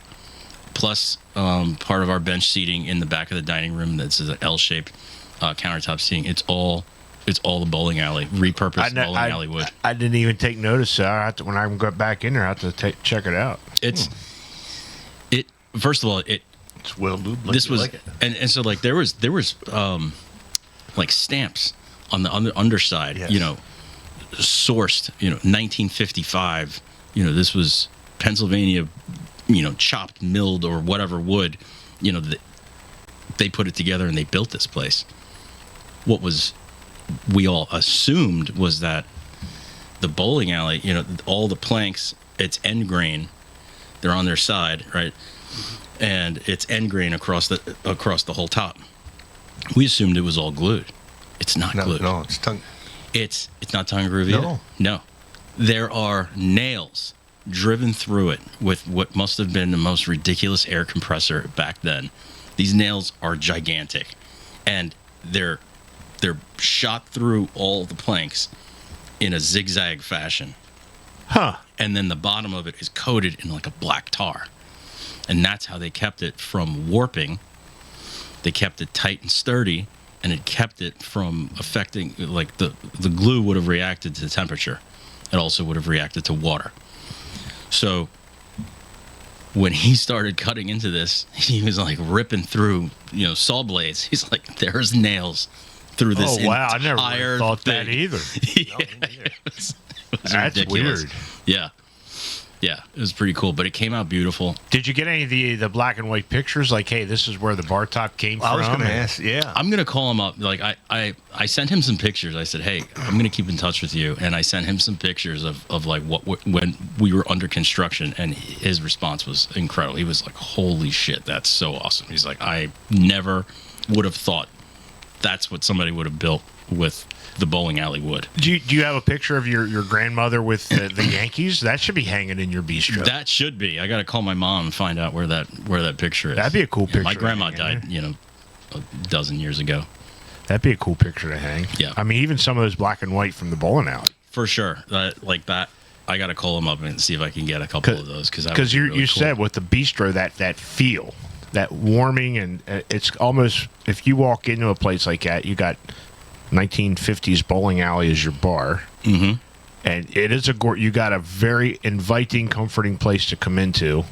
plus part of our bench seating in the back of the dining room that's an L-shaped countertop seating. It's all the bowling alley, repurposed bowling alley wood. I didn't even take notice. So I have to, when I go back in there, I have to check it out. First of all, it's well lubed. This was like it. And so like there was like stamps on the underside, yes. Sourced, 1955, this was Pennsylvania, chopped, milled or whatever wood, they put it together and they built this place. What we all assumed was that the bowling alley, all the planks, it's end grain, they're on their side, right? And it's end grain across the whole top. We assumed it was all glued. It's not glued. No, it's tongue. It's not tongue groove either. No. There are nails driven through it with what must have been the most ridiculous air compressor back then. These nails are gigantic, and they're shot through all the planks in a zigzag fashion. Huh. And then the bottom of it is coated in like a black tar. And that's how they kept it from warping. They kept it tight and sturdy, and it kept it from affecting, like the glue would have reacted to temperature. It also would have reacted to water. So when he started cutting into this, he was like ripping through, saw blades. He's like, there's nails through this I never entire thought thing. that either. Yeah, it was That's ridiculous. weird. Yeah. Yeah, it was pretty cool, but it came out beautiful. Did you get any of the black and white pictures? Like, hey, this is where the bar top came from. I was going to ask. Yeah. I'm gonna call him up. Like I sent him some pictures. I said, hey, I'm gonna keep in touch with you, and I sent him some pictures of like when we were under construction, and his response was incredible. He was like, holy shit, that's so awesome. He's like, I never would have thought that's what somebody would have built with the bowling alley wood. Do you have a picture of your grandmother with the Yankees? That should be hanging in your bistro. That should be. I got to call my mom and find out where that picture is. That'd be a cool picture. My grandma to died, hang, a dozen years ago. That'd be a cool picture to hang. Yeah. I mean, even some of those black and white from the bowling alley. For sure. Like that. I got to call him up and see if I can get a couple of those because you really cool. said with the bistro that feel, that warming, and it's almost, if you walk into a place like that, you got 1950s bowling alley as your bar, Mm-hmm. and it is you got a very inviting, comforting place to come into.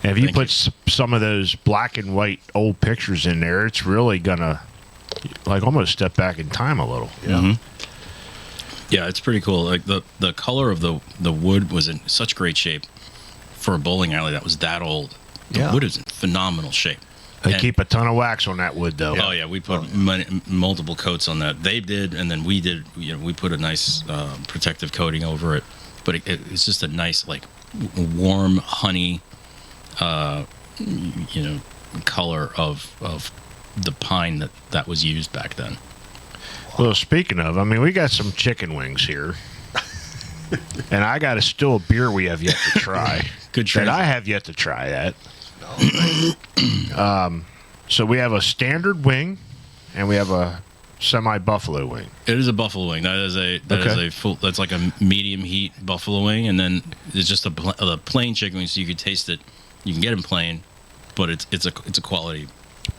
And if you put some of those black and white old pictures in there, it's really gonna like almost step back in time a little. Yeah. Mm-hmm. Yeah, it's pretty cool. Like the color of the wood was in such great shape for a bowling alley that was that old. The wood is in phenomenal shape. They keep a ton of wax on that wood, though. Oh yeah, we put multiple coats on that. They did, and then we did. We put a nice protective coating over it. But it's just a nice, like, warm honey, color of the pine that was used back then. Well, speaking of, I mean, we got some chicken wings here, and I got a still a beer we have yet to try. Good try. That I have yet to try that. So we have a standard wing, and we have a semi-buffalo wing. It is a buffalo wing. That is a full. That's like a medium heat buffalo wing, and then it's just a plain chicken wing, so you can taste it. You can get them plain, but it's a quality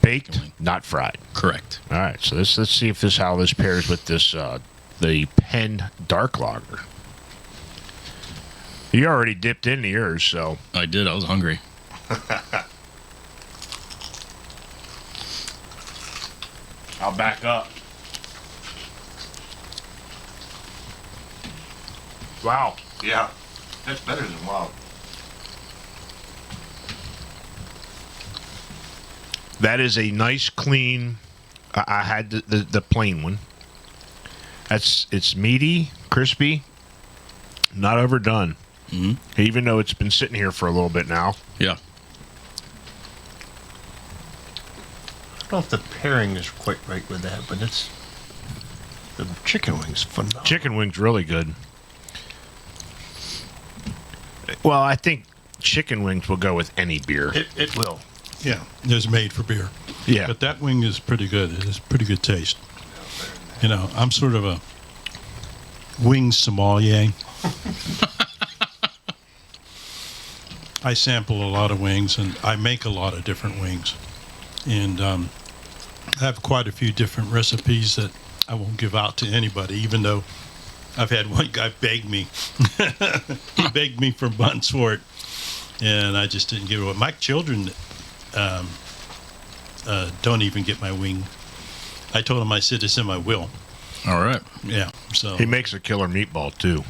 baked, not fried. Correct. All right, so let's see if how this pairs with this the Penn Dark Lager. You already dipped into yours, so I did. I was hungry. I'll back up. Wow. Yeah. That's better than wow. That is a nice, clean. I had the plain one. It's meaty, crispy, not overdone. Mm-hmm. Even though it's been sitting here for a little bit now. Yeah. I don't know if the pairing is quite right with that, but it's the chicken wings phenomenal. Chicken wings really good. Well, I think chicken wings will go with any beer. It will. Yeah, it's made for beer. Yeah. But that wing is pretty good. It has pretty good taste. I'm sort of a wing sommelier. I sample a lot of wings, and I make a lot of different wings. And I have quite a few different recipes that I won't give out to anybody, even though I've had one guy beg me. He begged me for buns for it, and I just didn't give it away. My children don't even get my wing. I told him I said it's in my will. All right. Yeah. So He makes a killer meatball too.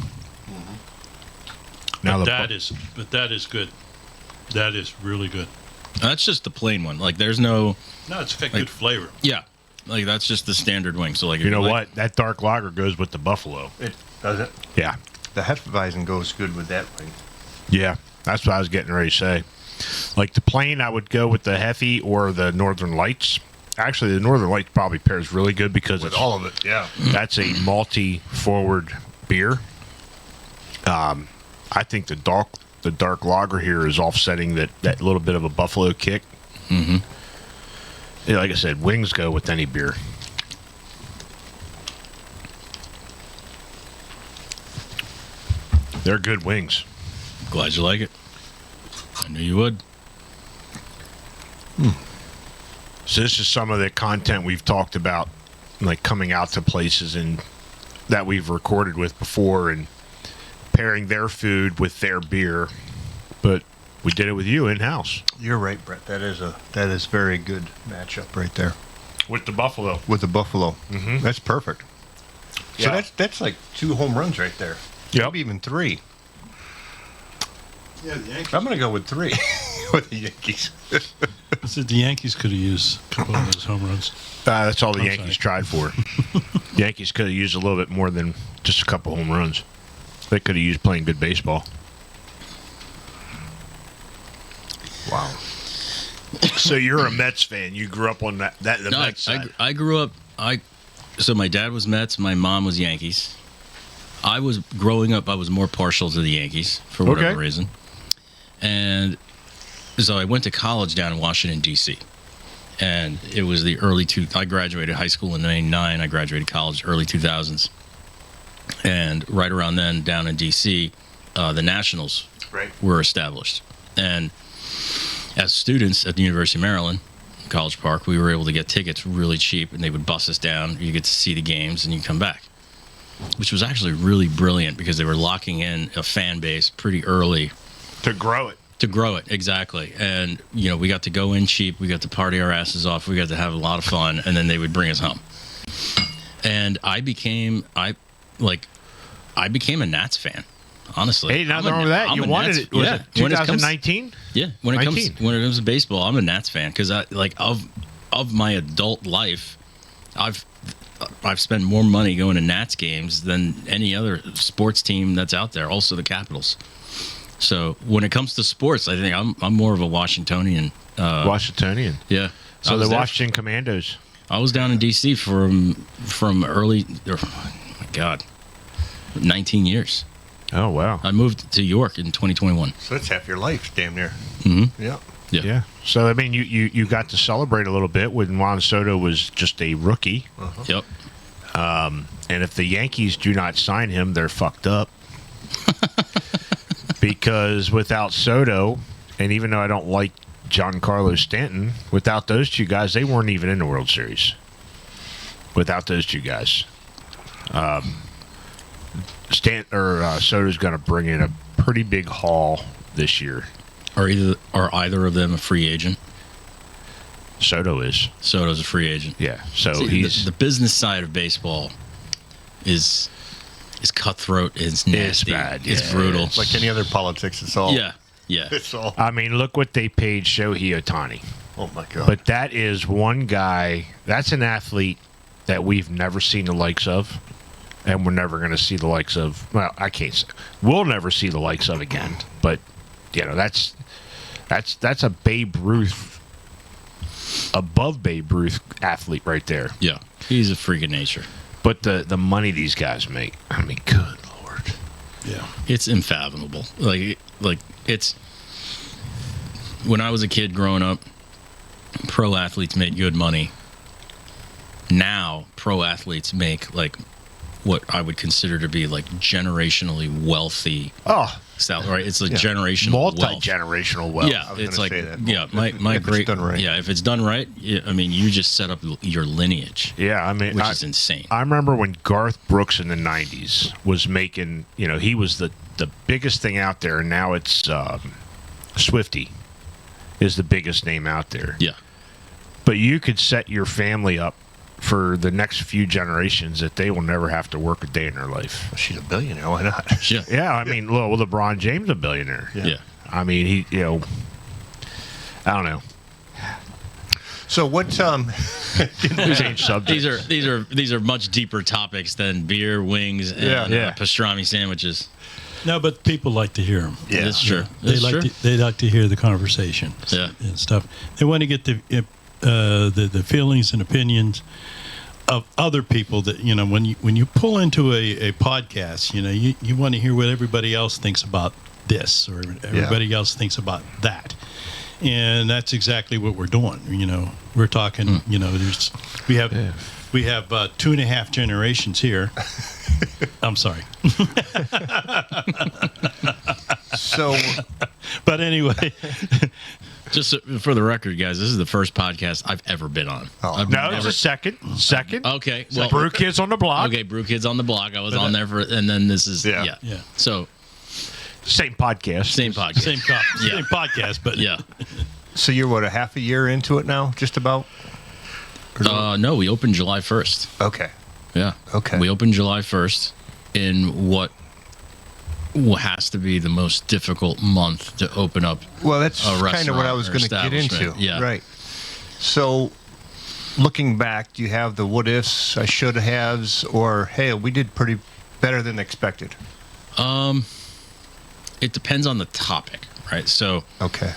but that is good. That is really good. That's just the plain one. Like, there's no. No, it's got good flavor. Yeah. Like, that's just the standard wing. So, like, You know what? That dark lager goes with the buffalo. It does it. Yeah. The Hefeweizen goes good with that wing. Yeah. That's what I was getting ready to say. Like the plain, I would go with the Hefe or the Northern Lights. Actually, the Northern Lights probably pairs really good because With it's all of it, yeah. That's a malty forward beer. I think the dark lager here is offsetting that little bit of a buffalo kick. Mm-hmm. Yeah, like I said, wings go with any beer. They're good wings. Glad you like it. I knew you would. So this is some of the content we've talked about, like coming out to places and that we've recorded with before and pairing their food with their beer. But we did it with you in-house. You're right, Brett. That is very good matchup right there. With the buffalo. With the buffalo. Mhm. That's perfect. So Yeah. that's like 2 home runs right there. Yep. Maybe even 3. Yeah, the Yankees. I'm going to go with 3 with the Yankees. I said the Yankees could have used a couple of those home runs. That's all the I'm Yankees tried for. Yankees could have used a little bit more than just a couple home runs. They could have used playing good baseball. Wow. So you're a Mets fan. You grew up on the Mets side. I grew up. So my dad was Mets. My mom was Yankees. I was growing up. I was more partial to the Yankees for whatever reason, and so I went to college down in Washington D.C. And it was the I graduated high school in '99. I graduated college early 2000s, and right around then, down in D.C., the Nationals were established, and as students at the University of Maryland, College Park, we were able to get tickets really cheap, and they would bus us down. You get to see the games, and you come back, which was actually really brilliant because they were locking in a fan base pretty early. To grow it. To grow it, exactly. And, we got to go in cheap. We got to party our asses off. We got to have a lot of fun, and then they would bring us home. And I became a Nats fan. Honestly, hey, nothing wrong with that. You wanted it. Was it 2019? Yeah, when it comes to baseball, I'm a Nats fan because of my adult life, I've spent more money going to Nats games than any other sports team that's out there. Also, the Capitals. So when it comes to sports, I think I'm more of a Washingtonian. Washingtonian. Yeah. So the Washington Commandos. I was down in D.C. from early. Oh my God, 19 years. Oh, wow. I moved to York in 2021. So that's half your life, damn near. Mm-hmm. Yeah. Yeah. So, I mean, you got to celebrate a little bit when Juan Soto was just a rookie. Uh-huh. Yep. And if the Yankees do not sign him, they're fucked up. Because without Soto, and even though I don't like Giancarlo Stanton, without those two guys, they weren't even in the World Series. Without those two guys. Soto's going to bring in a pretty big haul this year. Are either of them a free agent? Soto is. Soto's a free agent. Yeah. So See, he's the business side of baseball is cutthroat. It's nasty. It's bad. It's brutal. It's like any other politics. It's all. Yeah. It's all. I mean, look what they paid Shohei Ohtani. Oh my God. But that is one guy. That's an athlete that we've never seen the likes of. And we're never going to see the likes of. Well, I can't say. We'll never see the likes of again. But that's a Babe Ruth, above Babe Ruth athlete right there. Yeah, he's a freak of nature. But the money these guys make, I mean, good Lord. Yeah, it's unfathomable. Like it's when I was a kid growing up, pro athletes made good money. Now, pro athletes make what I would consider to be generationally wealthy style, right? It's generational multi-generational wealth. Yeah, it's say that. My If great. it's done right. Yeah, if it's done right, I mean, you just set up your lineage. Yeah, I mean, which is insane. I remember when Garth Brooks in the 90s was making, he was the biggest thing out there, and now it's Swifty is the biggest name out there. Yeah. But you could set your family up for the next few generations that they will never have to work a day in their life. She's a billionaire. Why not? Yeah. Yeah, I mean, well, LeBron James a billionaire. Yeah. I mean, he, I don't know. So what? Change subjects. These are much deeper topics than beer, wings, and pastrami sandwiches. No, but people like to hear them. Yeah, that's true. They like to hear the conversation. Yeah. And stuff. They want to get the feelings and opinions of other people that when you pull into a podcast, you want to hear what everybody else thinks about this or everybody else thinks about that, and that's exactly what we're doing. We're talking. We have 2.5 generations here. I'm sorry. So, but anyway. Just for the record, guys, this is the first podcast I've ever been on. It's a second. Okay, well, Brew Kids on the Block. Okay, Brew Kids on the Block. I was on there and then this is yeah. So same podcast. Same podcast, but yeah. So you're a half a year into it now, just about? No, we opened July 1st. Okay. Yeah. Okay. We opened July 1st in what has to be the most difficult month to open up. Well, that's a kind of what I was going to get into. establishment. Yeah. Right. So, looking back, do you have the what ifs, I should haves, or hey, we did pretty better than expected? It depends on the topic, right? So Okay.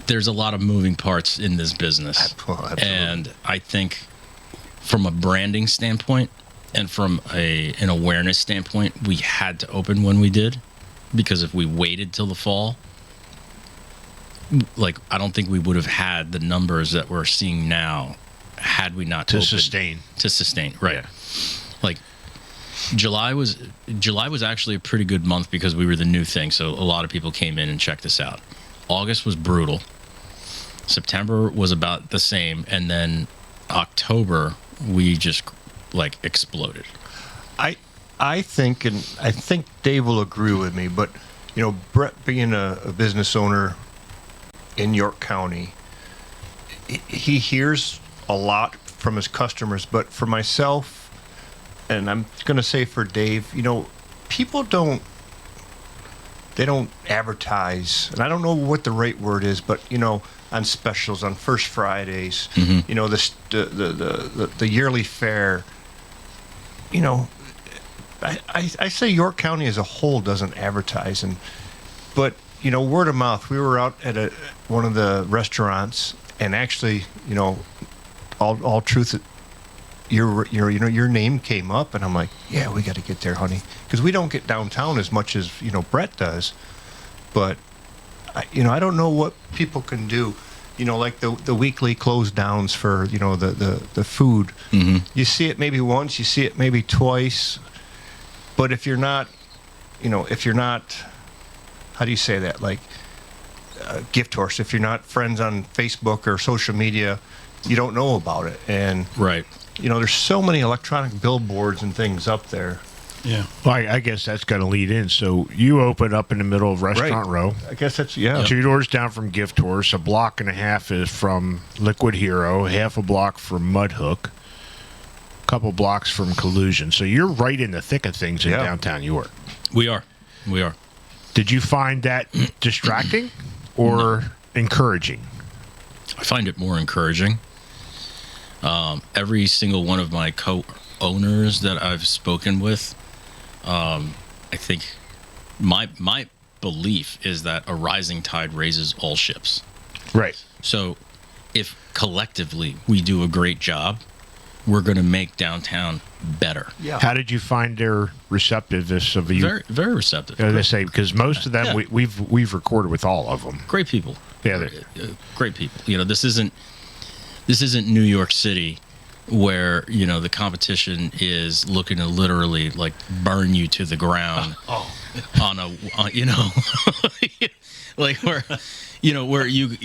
there's a lot of moving parts in this business. Well, absolutely. And I think from a branding standpoint and from an awareness standpoint, we had to open when we did, because if we waited till the fall, like, I don't think we would have had the numbers that we're seeing now had we not To opened. sustain. Right. Yeah. Like, July was actually a pretty good month because we were the new thing, so a lot of people came in and checked us out. August was brutal. September was about the same, and then October we just like exploded. I think, and I think Dave will agree with me, but you know, Brett being a business owner in York County, he hears a lot from his customers, but for myself, and I'm going to say for Dave, you know, people don't advertise, and I don't know what the right word is, but you know, on specials, on First Fridays, you know, the yearly fair, you know, I say York County as a whole doesn't advertise, but you know, word of mouth. We were out at one of the restaurants, and actually, you know, all truth, your name came up, and I'm like, yeah, we got to get there, honey, because we don't get downtown as much as, you know, Brett does, but I don't know what people can do, you know, like the weekly close downs for, you know, the food. You see it maybe once, you see it maybe twice, but if you're not, how do you say that, like gift horse, if you're not friends on Facebook or social media, you don't know about it. And Right. you know, there's so many electronic billboards and things up there. Yeah. Well, I guess that's going to lead in. So you open up in the middle of Restaurant Right. Row. I guess that's, yeah. 2 doors down from Gift Horse. A block and a half is from Liquid Hero. Half a block from Mud Hook. A couple blocks from Collusion. So you're right in the thick of things in Yeah. downtown York. We are. Did you find that distracting or encouraging? I find it more encouraging. Every single one of my co-owners that I've spoken with, I think my belief is that a rising tide raises all ships. Right. So if collectively we do a great job, we're going to make downtown better. Yeah. How did you find their receptiveness of you? Very, very receptive. As I say, because most of them Yeah. we've recorded with all of them. Great people. Yeah, Great people. You know, this isn't New York City where, you know, the competition is looking to literally like burn you to the ground on you know, like where, you know, where you,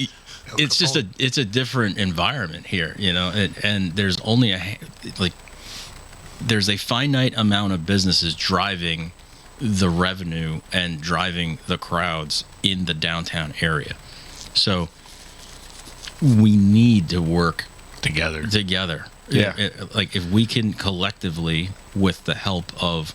it's just it's a different environment here, you know, and there's only there's a finite amount of businesses driving the revenue and driving the crowds in the downtown area. So we need to work together. Yeah. Like if we can collectively, with the help of,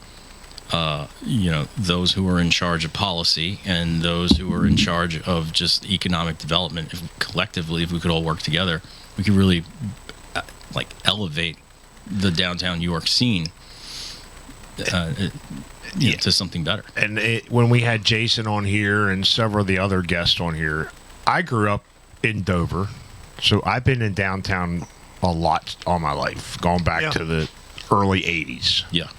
you know, those who are in charge of policy and those who are in charge of just economic development, if we could all work together, we could really like elevate the downtown York scene to something better. And when we had Jason on here and several of the other guests on here, I grew up in Dover, so I've been in downtown a lot all my life, going back to the early 80s. Yeah.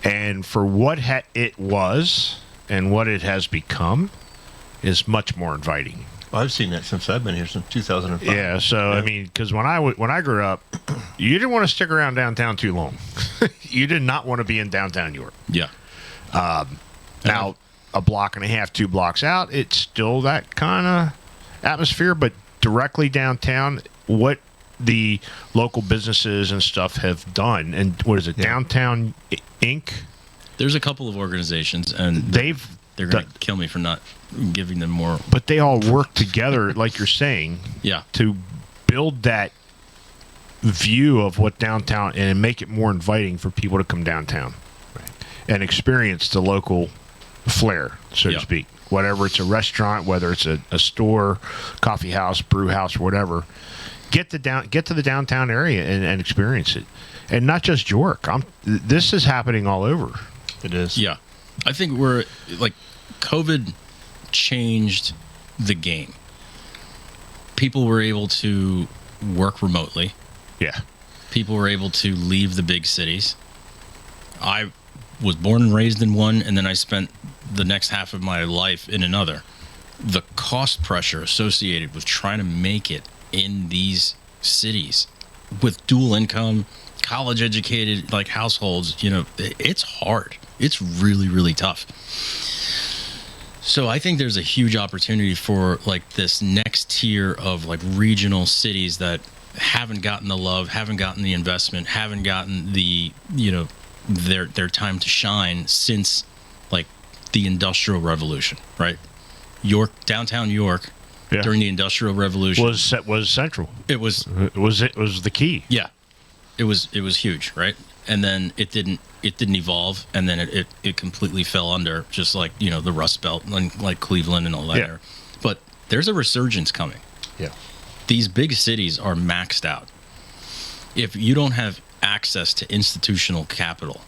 And for what it was and what it has become is much more inviting. Well, I've seen that since I've been here since 2005. Yeah, so I mean, because when I grew up, you didn't want to stick around downtown too long. You did not want to be in downtown York. Yeah. Now, a block and a half, 2 blocks out, it's still that kind of atmosphere, but directly downtown, what the local businesses and stuff have done, and what is it, Downtown Inc.? There's a couple of organizations, and they're going to kill me for not giving them more. But they all work together, like you're saying, Yeah. to build that view of what downtown and make it more inviting for people to come downtown and experience the local flair, so Yeah. to speak. Whatever it's a restaurant, whether it's a store, coffee house, brew house, whatever. Get to the downtown area and experience it, and not just York. This is happening all over. It is. Yeah. I think we're like COVID changed the game. People were able to work remotely. Yeah. People were able to leave the big cities. I was born and raised in one, and then I spent the next half of my life in another. The cost pressure associated with trying to make it in these cities with dual income, college educated like households, it's hard. It's really, really tough. So I think there's a huge opportunity for like this next tier of like regional cities that haven't gotten the love, haven't gotten the investment, haven't gotten the, their time to shine since like the Industrial Revolution, right? Downtown York, Yeah. during the Industrial Revolution was central. it was the key. yeah, it was huge, right? And then it didn't evolve, and then it completely fell under, just like the Rust Belt and like Cleveland and all that. Yeah. But there's a resurgence coming. Yeah. These big cities are maxed out. If you don't have access to institutional capital,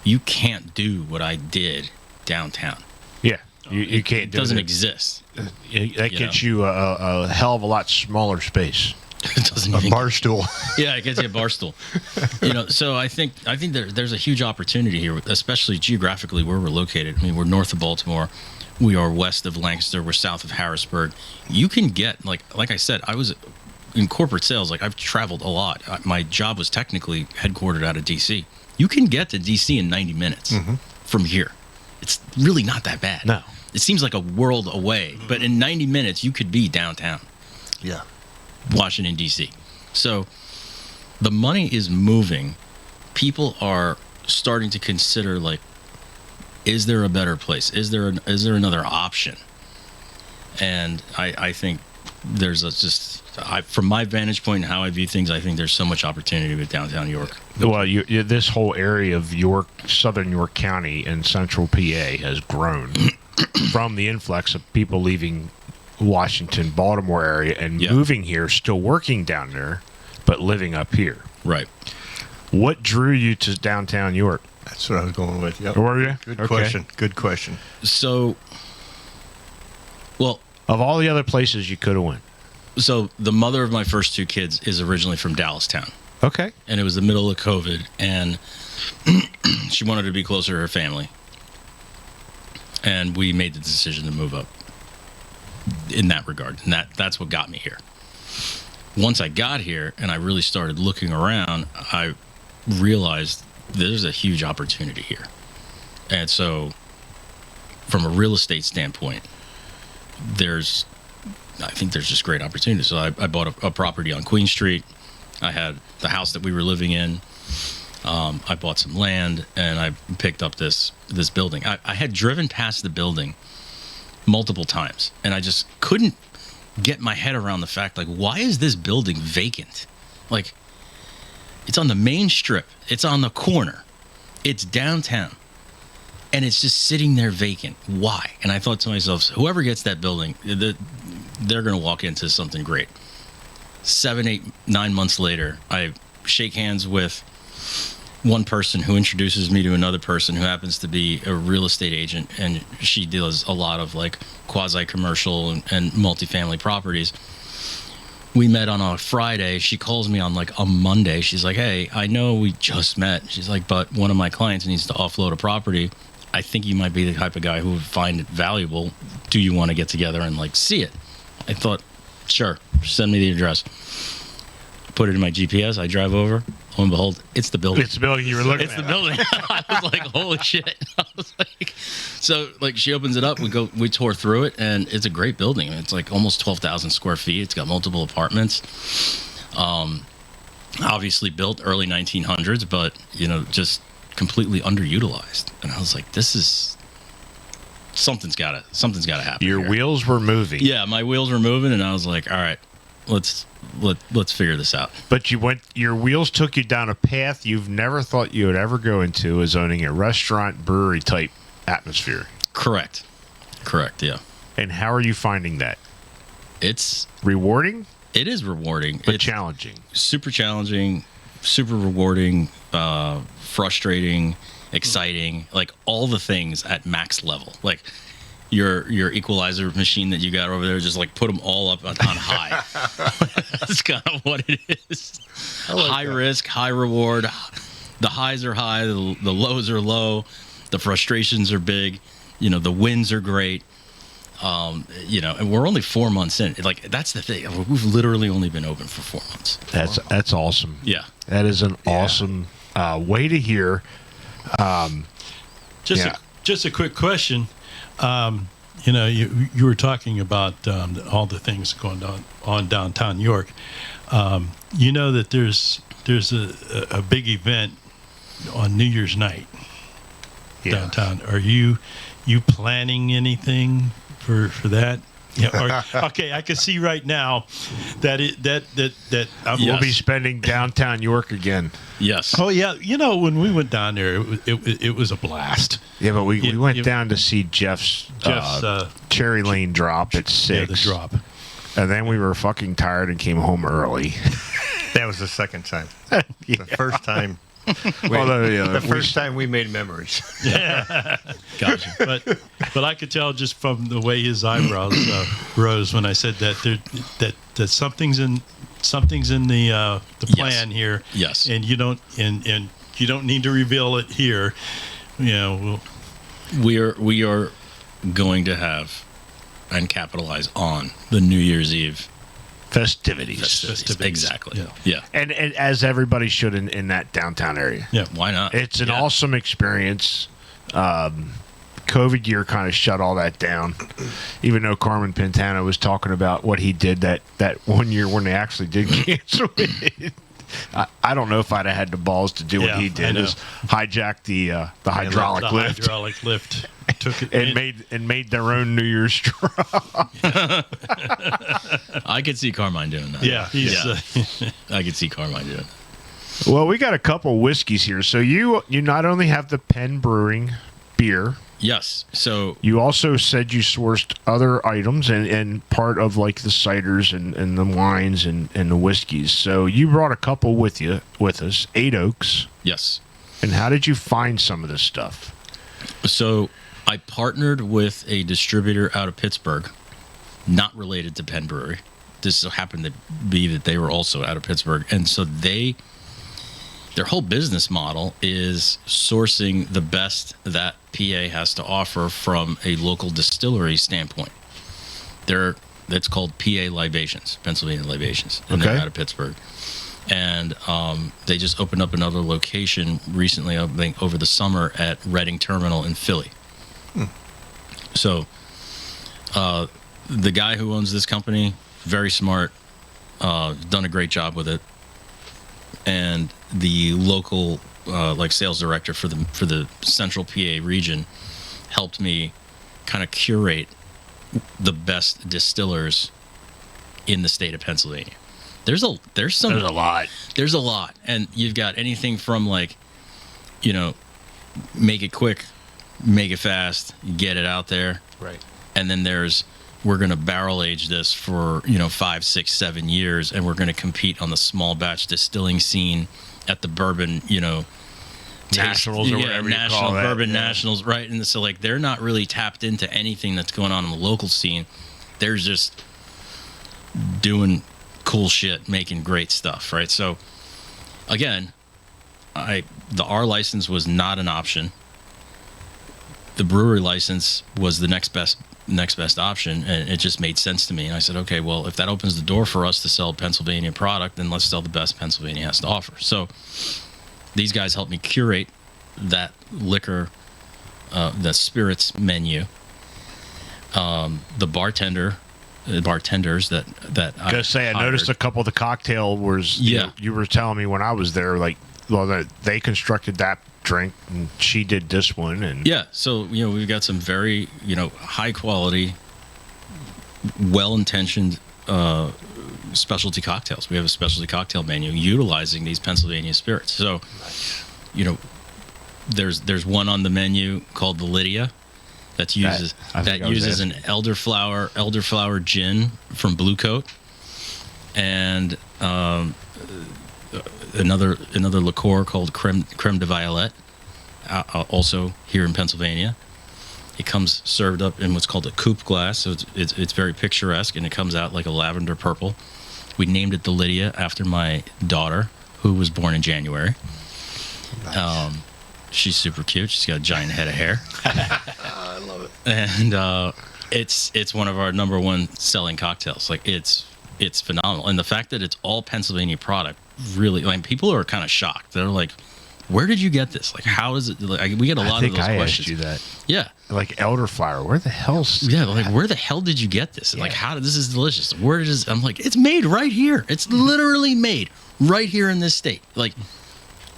you can't do what I did downtown. Yeah, you can't It do doesn't it. exist. That gets you a hell of a lot smaller space. It doesn't A even bar stool. Yeah, it gets you a bar stool. So I think there's a huge opportunity here, especially geographically where we're located. I mean, we're north of Baltimore, we are west of Lancaster, we're south of Harrisburg. You can get like I said, I was in corporate sales. Like I've traveled a lot. My job was technically headquartered out of DC. You can get to DC in 90 minutes from here. It's really not that bad. No. It seems like a world away, but in 90 minutes you could be downtown Yeah. Washington, D.C. So the money is moving. People are starting to consider, like, is there a better place? Is there another option? And I think there's from my vantage point and how I view things, I think there's so much opportunity with downtown York. Well, this whole area of York, southern York County, and central PA has grown from the influx of people leaving Washington, Baltimore area and Yeah. moving here, still working down there, but living up here. Right. What drew you to downtown York? That's what I was going with. Yep. Were you? Good Okay. question. Good question. So, well, Of all the other places you could have went. so the mother of my first two kids is originally from Dallastown. Okay. And it was the middle of COVID, and she wanted to be closer to her family. And we made the decision to move up in that regard. And that's what got me here. Once I got here and I really started looking around, I realized there's a huge opportunity here. And so from a real estate standpoint, I think there's just great opportunity. So I bought a property on Queen Street. I had the house that we were living in. I bought some land, and I picked up this building. I had driven past the building multiple times, and I just couldn't get my head around the fact, like, why is this building vacant? Like, it's on the main strip. It's on the corner. It's downtown. And it's just sitting there vacant. Why? And I thought to myself, whoever gets that building, they're going to walk into something great. 7, 8, 9 months later, I shake hands with one person who introduces me to another person who happens to be a real estate agent, and she does a lot of like quasi-commercial and multifamily properties. We met on a Friday. She calls me on like a Monday. She's like, hey, I know we just met. She's like, but one of my clients needs to offload a property. I think you might be the type of guy who would find it valuable. Do you want to get together and like see it? I thought, sure, send me the address. Put it in my GPS. I drive over. Lo and behold, it's the building. It's the building you were looking It's at. the building. I was like, holy shit. I was like, so like she opens it up. We tore through it, and it's a great building. It's like almost 12,000 square feet. It's got multiple apartments. Obviously built early 1900s, but just completely underutilized. And I was like, this is something's gotta happen. Your here. wheels were moving. Yeah, my wheels were moving, and I was like, all right, let's figure this out. But your wheels took you down a path you've never thought you would ever go into, as owning a restaurant brewery type atmosphere. Correct. Yeah. And how are you finding that? It's Rewarding, it is rewarding, but it's challenging. super challenging, super rewarding, frustrating, exciting, like all the things at max level. Like your equalizer machine that you got over there, just like put them all up on high. That's kind of what it is. High risk, high reward. The highs are high, the lows are low, the frustrations are big, the wins are great. And we're only 4 months in. Like, that's the thing. We've literally only been open for 4 months. That's awesome. Yeah. That is an awesome way to hear. Just a quick question. You were talking about all the things going on downtown York. You know that there's a big event on New Year's night downtown. Are you planning anything for that? Yeah. Okay, I can see right now that We'll be spending downtown York again. Yes. Oh yeah, when we went down there, it was a blast. Yeah, but we went down to see Jeff's Cherry Lane drop at 6. Yeah, the drop. And then we were fucking tired and came home early. That was the second time. The first time. The first time we made memories. Gotcha. But I could tell just from the way his eyebrows rose when I said that something's in the plan here. Yes. And you don't need to reveal it here. We are going to have and capitalize on the New Year's Eve Festivities. Exactly. Yeah. And as everybody should in that downtown area. Yeah. Why not? It's an awesome experience. COVID year kind of shut all that down. Even though Carmen Pintana was talking about what he did that 1 year when they actually did cancel it. I don't know if I'd have had the balls to do what he did, is hijack the hydraulic lift. Hydraulic lift took it and made their own New Year's drop. I could see Carmine doing that. Yeah, I could see Carmine doing it. Well, we got a couple whiskeys here. So you not only have the Penn Brewing beer. Yes. So you also said you sourced other items and part of like the ciders and the wines and the whiskeys. So you brought a couple with us, 8 Oaks. Yes. And how did you find some of this stuff? So I partnered with a distributor out of Pittsburgh, not related to Penn Brewery. This so happened to be that they were also out of Pittsburgh. And so their whole business model is sourcing the best that PA has to offer from a local distillery standpoint. That's called PA Libations, Pennsylvania Libations, and they're out of Pittsburgh. And they just opened up another location recently, I think over the summer, at Reading Terminal in Philly. So the guy who owns this company, very smart, done a great job with it. And the local sales director for the central PA region helped me kind of curate the best distillers in the state of Pennsylvania. There's a lot, and you've got anything from make it quick, make it fast, get it out there, right? And then we're going to barrel age this for 5, 6, 7 years, and we're going to compete on the small batch distilling scene at the bourbon, nationals or whatever you call that. Bourbon nationals, right? And so they're not really tapped into anything that's going on in the local scene. They're just doing cool shit, making great stuff, right? So again, the R license was not an option. The brewery license was the next best option, and it just made sense to me. And I said, okay, well, if that opens the door for us to sell Pennsylvania product, then let's sell the best Pennsylvania has to offer. So these guys helped me curate that liquor, the spirits menu. The bartenders that I gotta say, I noticed a couple of the cocktail wars. Yeah, you were telling me when I was there, they constructed that drink and she did this one, and so we've got some very high quality, well-intentioned specialty cocktails. We have a specialty cocktail menu utilizing these Pennsylvania spirits. So there's one on the menu called the Lydia, that uses I think I was an asking. elderflower gin from Blue Coat, and another liqueur called Creme de Violette, also here in Pennsylvania. It comes served up in what's called a coupe glass, so it's very picturesque, and it comes out like a lavender purple. We named it the Lydia after my daughter, who was born in January. Nice. She's super cute. She's got a giant head of hair. I love it. And it's one of our number one selling cocktails. Like it's phenomenal, and the fact that it's all Pennsylvania product really, like, people are kind of shocked. They're like, "Where did you get this? Like, how is it?" Like, we get a lot of those questions. Asked you that. Yeah, Like elderflower. Where the hell's yeah. Like, where the hell did you get this? Like, how this is delicious. Where is? I'm like, it's made right here. It's literally made right here in this state. Like,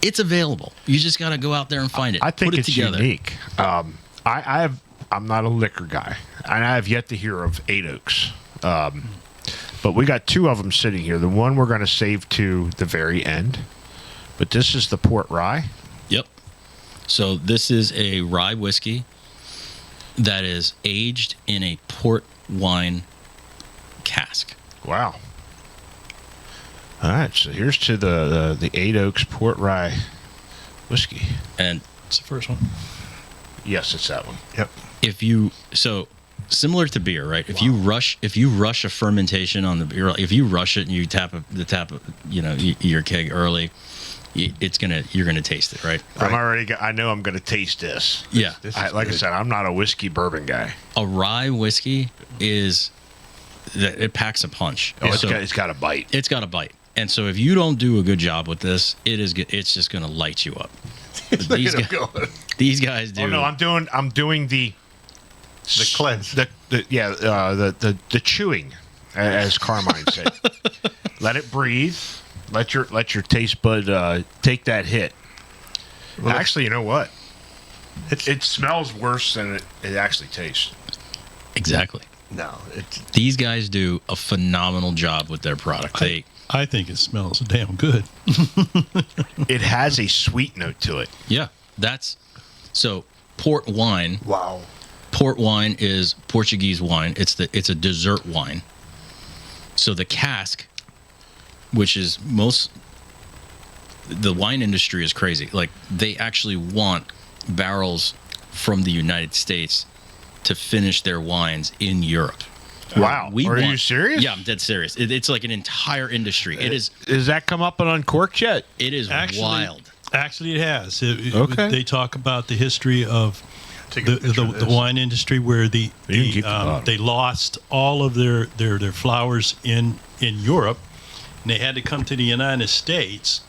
it's available. You just got to go out there and find it. I think Put it it's together. unique. I'm not a liquor guy, and I have yet to hear of Eight Oaks. But we got two of them sitting here. The one we're going to save to the very end. But this is the port rye. Yep. So this is a rye whiskey that is aged in a port wine cask. Wow. All right, so here's to the Eight Oaks port rye whiskey. And It's the first one. Yes, it's that one. Yep. so similar to beer, right? If you rush a fermentation on the beer, if you rush it and you tap your keg early, you're gonna taste it, right? I know I'm going to taste this. Yeah. This I is like I good. said, I'm not a whiskey bourbon guy. A rye whiskey it packs a punch. Oh, So it's got a bite. it's got a bite. And so if you don't do a good job with this, it's just going to light you up. These Look at guys, him going. these guys do. Oh no, I'm doing the cleanse. the chewing, as Carmine said. Let it breathe. Let your taste bud take that hit. Well, Actually, you know what? It's It smells worse than it actually tastes. Exactly. no. It's These guys do a phenomenal job with their product. I think it smells damn good. It has a sweet note to it. That's so port wine. wow. Port wine is Portuguese wine. It's a dessert wine. So the cask, which is the wine industry is crazy. Like, they actually want barrels from the United States to finish their wines in Europe. Wow. Are you serious? Yeah, I'm dead serious. It's like an entire industry. It is. Does that come up on Uncorked yet? It is wild. Actually, it has. Okay. They talk about the history of Take a picture of the this. wine industry, where You can keep the bottle. they lost all of their flowers in Europe, and they had to come to the United States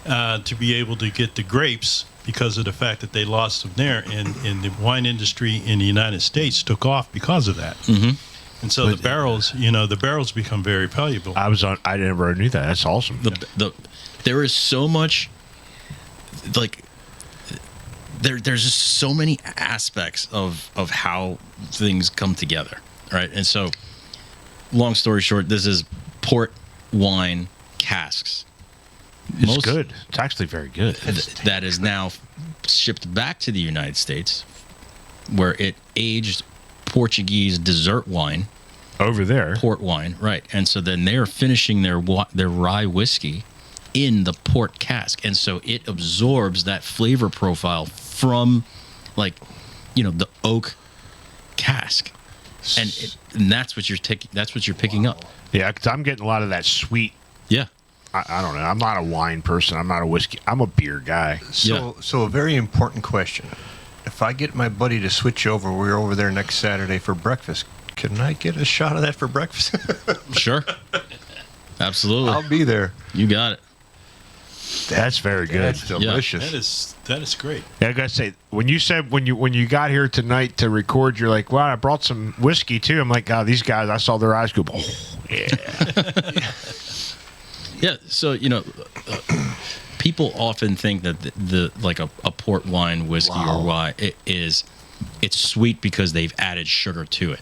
to be able to get the grapes, because of the fact that they lost them there, and the wine industry in the United States took off because of that. Mhm. And so the barrels become very valuable. I never knew that. That's awesome. There is so much, like, there's just so many aspects of how things come together, right? And so, long story short, this is port wine casks. It's good. It's actually very good. That is now shipped back to the United States, where it aged Portuguese dessert wine, Over there. port wine, right? And so then they're finishing their rye whiskey in the port cask, and so it absorbs that flavor profile from, like, the oak cask, and that's what you're taking. That's what you're picking up. Yeah, because I'm getting a lot of that sweet. Yeah. I don't know. I'm not a wine person. I'm not a whiskey. I'm a beer guy. So a very important question. If I get my buddy to switch over, we're over there next Saturday for breakfast. Can I get a shot of that for breakfast? Sure. Absolutely. I'll be there. You got it. That's very good. That's delicious. That is great. Yeah, I gotta say, when you said when you got here tonight to record, you're like, "Wow, I brought some whiskey too." I'm like, "God, these guys!" I saw their eyes go, "Oh, yeah." Yeah. So, people often think that a port wine whiskey or wine, it's sweet because they've added sugar to it.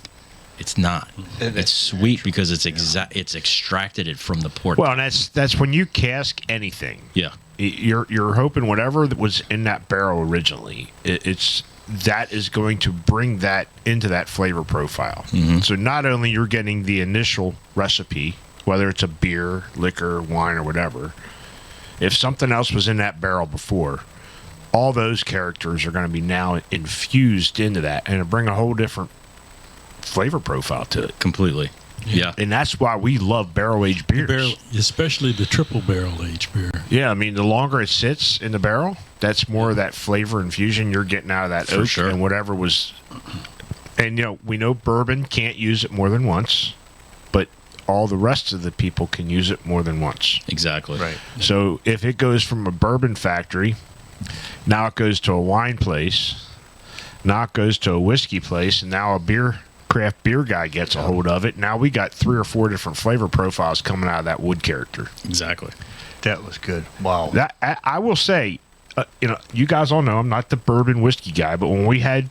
It's not. It's sweet because it's extracted it from the port. Well, and that's when you cask anything. Yeah. You're hoping whatever that was in that barrel originally, it's that is going to bring that into that flavor profile. So not only you're getting the initial recipe, whether it's a beer, liquor, wine, or whatever, if something else was in that barrel before, all those characters are going to be now infused into that and bring a whole different flavor profile to it. Completely. Yeah. And that's why we love barrel-aged beers. Especially the triple barrel aged beer. Yeah, I mean, the longer it sits in the barrel, that's more of that flavor infusion you're getting out of that For oak sure. and whatever was. And, we know bourbon can't use it more than once, but all the rest of the people can use it more than once. Exactly. Right. So if it goes from a bourbon factory, now it goes to a wine place, now it goes to a whiskey place, and now a craft beer guy gets a hold of it. Now we got 3 or 4 different flavor profiles coming out of that wood character. Exactly. That was good. Wow. That I will say, you guys all know I'm not the bourbon whiskey guy, but when we had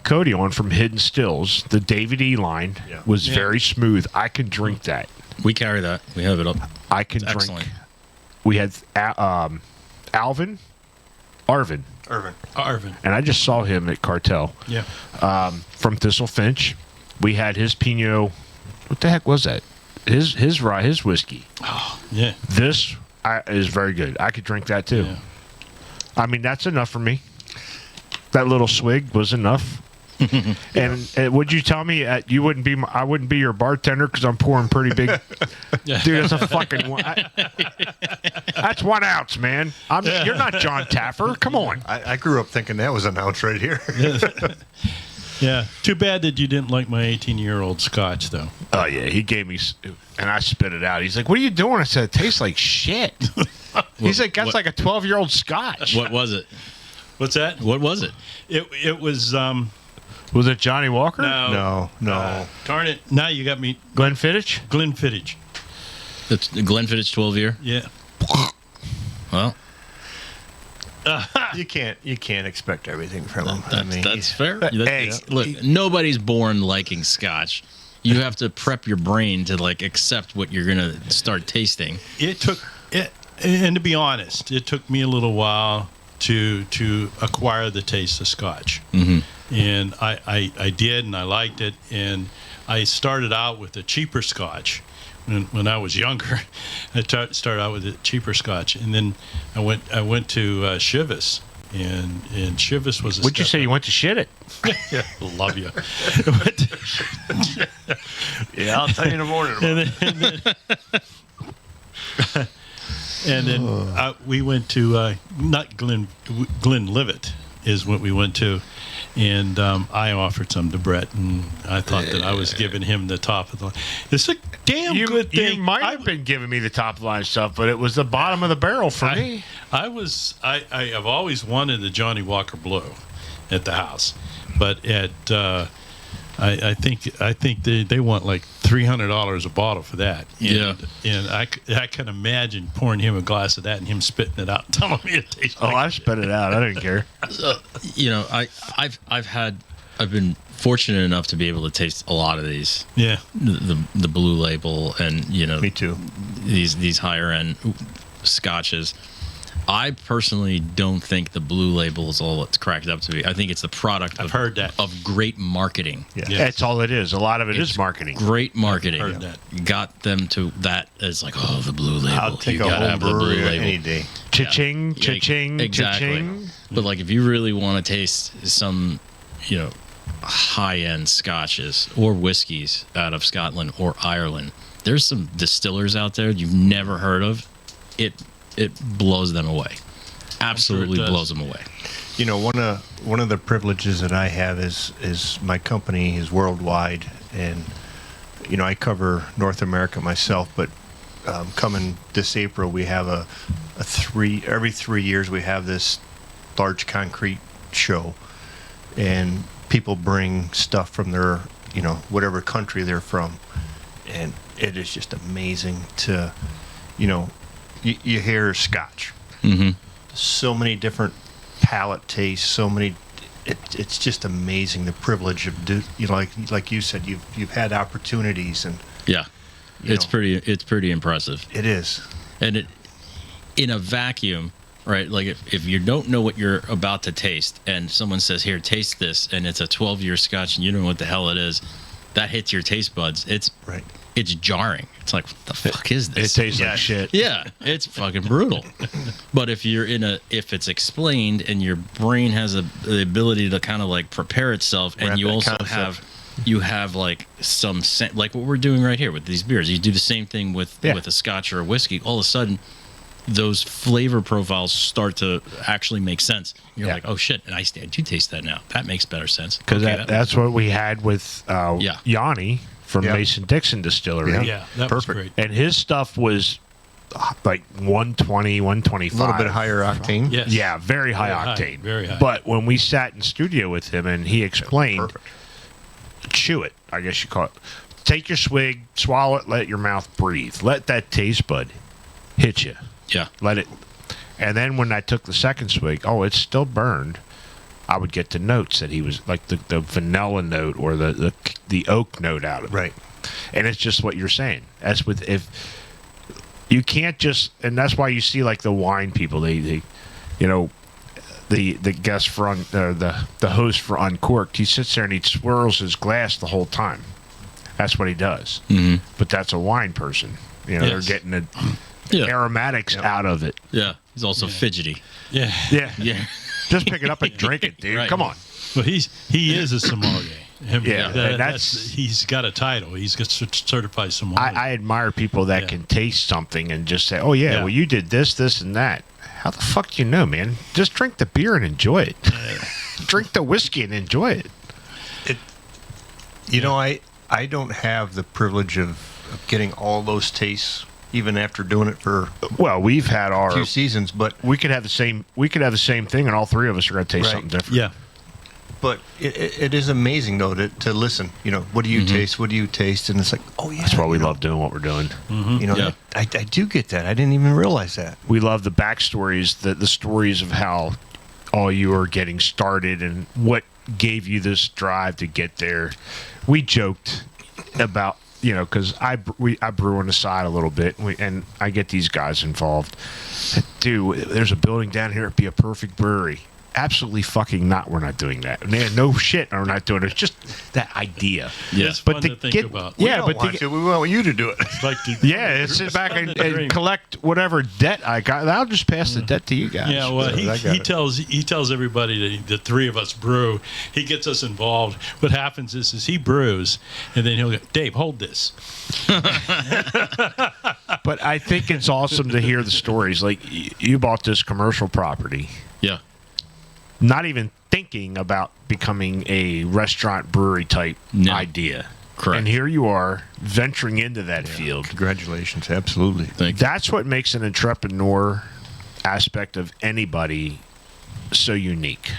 Cody on from Hidden Stills, the David E line was very smooth. I can drink that. We carry that. We have it up. I can drink. Excellent. We had Arvin, Irvin. Arvin. and I just saw him at Cartel Yeah. from Thistle Finch. We had his Pinot. What the heck was that? His rye, his whiskey. Yeah. This is very good. I could drink that too. Yeah. I mean, that's enough for me. That little swig was enough. And would you tell me I wouldn't be your bartender because I'm pouring pretty big. Dude, that's a fucking that's 1 ounce, man. You're not John Taffer. Come on. I grew up thinking that was an ounce right here. Yeah. Too bad that you didn't like my 18-year-old scotch, though. Oh yeah, he gave me, and I spit it out. He's like, "What are you doing?" I said, "It tastes like shit." He's like, "That's like a 12-year-old scotch." What was it? What's that? What was it? It was Was it Johnny Walker? No. darn it. Now you got me. Glenfiddich? Glenfiddich. It's the Glenfiddich 12 year. Yeah. Well, You can't expect everything from him. that's fair. Hey, Look, nobody's born liking scotch. You have to prep your brain to accept what you're gonna start tasting. It took it, and to be honest, it took me a little while to acquire the taste of scotch. And I did, and I liked it. And I started out with a cheaper scotch when I was younger. I started out with a cheaper scotch, and then I went to Chivas, and Chivas was. Would you say you went to shit it? Yeah, love you. Yeah, I'll tell you in the morning. And then we went to not Glenlivet is what we went to, and I offered some to Brett, and I thought that I was giving him the top of the line. It's a damn good thing. You might have been giving me the top of the line stuff, but it was the bottom of the barrel for me. I have always wanted the Johnny Walker Blue at the house, but at I think they want like $300 a bottle for that. And I can imagine pouring him a glass of that and him spitting it out and telling me it tastes like I spit it out. I didn't care. I've been fortunate enough to be able to taste a lot of these. Yeah. The Blue Label and Me too. these higher end scotches. I personally don't think the Blue Label is all it's cracked up to be. I think it's the product I've heard that. of great marketing. Yeah. That's all it is. A lot of it is It's marketing. Great marketing. Heard that. Got them to that as like, oh, the Blue Label. I'll take you a gotta home have the Blue brewery Label. any day. Cha-ching, Yeah, cha-ching, exactly. cha-ching. But like, if you really want to taste some, high-end scotches or whiskeys out of Scotland or Ireland, there's some distillers out there you've never heard of. It blows them away. Absolutely blows them away. One of the privileges that I have is my company is worldwide, and I cover North America myself. But coming this April, we have every 3 years we have this large concrete show, and people bring stuff from their whatever country they're from, and it is just amazing to you hear Scotch. Mm-hmm. So many different palate tastes, so many. It's just amazing the privilege of like you said, you've had opportunities, and Yeah, it's pretty impressive. It is. And it in a vacuum, right? Like if you don't know what you're about to taste and someone says, here, taste this, and it's a 12-year scotch and you don't know what the hell it is, that hits your taste buds. It's jarring. It's like, what the fuck is this? It tastes like shit. Yeah, it's fucking brutal. But if it's explained and your brain has the ability to kind of like prepare itself, and Wrap you that also concept. have like some like what we're doing right here with these beers. You do the same thing with a scotch or a whiskey. All of a sudden, those flavor profiles start to actually make sense. You're like, oh shit, and I do taste that now. That makes better sense. Because Okay, that's what we had with Yanni from Mason-Dixon Distillery. Yeah, that was great. And his stuff was like 120, 125. A little bit higher octane. Yes. Yeah, very high octane. Very high. But when we sat in studio with him and he explained, chew it, I guess you call it. Take your swig, swallow it, let your mouth breathe. Let that taste bud hit you. Yeah. Let it. And then when I took the second swig, it's still burned. I would get the notes that he was like the vanilla note or the oak note out of it. Right. And it's just what you're saying. That's if you can't just, and that's why you see like the wine people, they the guest for the host for Uncorked, he sits there and he swirls his glass the whole time. That's what he does. Mm-hmm. But that's a wine person. They're getting the aromatics out of it. Yeah. He's also fidgety. Yeah. Yeah. Yeah. Just pick it up and drink it, dude. Right. Come on. Well, he is a sommelier. And He's got a title. He's got certified sommelier. I admire people that can taste something and just say, well, you did this, this, and that. How the fuck do you know, man? Just drink the beer and enjoy it. Drink the whiskey and enjoy it. I don't have the privilege of getting all those tastes, even after doing it for we've had a few seasons, but we could have the same thing, and all three of us are going to taste something different. Yeah. But it is amazing, though, to listen. What do you taste? What do you taste? And it's like, oh, yeah. That's why we love doing what we're doing. Mm-hmm. I do get that. I didn't even realize that. We love the backstories, the stories of how all you are getting started and what gave you this drive to get there. We joked about, because I brew on the side a little bit, and I get these guys involved. Dude, there's a building down here. It'd be a perfect brewery. Absolutely fucking not. We're not doing that. Man, no shit. We're not doing it. It's just that idea. Yeah. It's fun to think about. We want you to do it. It's sit back and collect whatever debt I got. I'll just pass the debt to you guys. Yeah, well, he tells everybody that the three of us brew. He gets us involved. What happens is he brews, and then he'll go, Dave, hold this. But I think it's awesome to hear the stories. Like, you bought this commercial property. Yeah. Not even thinking about becoming a restaurant brewery type idea. Correct. And here you are venturing into that field. Congratulations. Absolutely. Thank you. That's what makes an entrepreneur aspect of anybody so unique.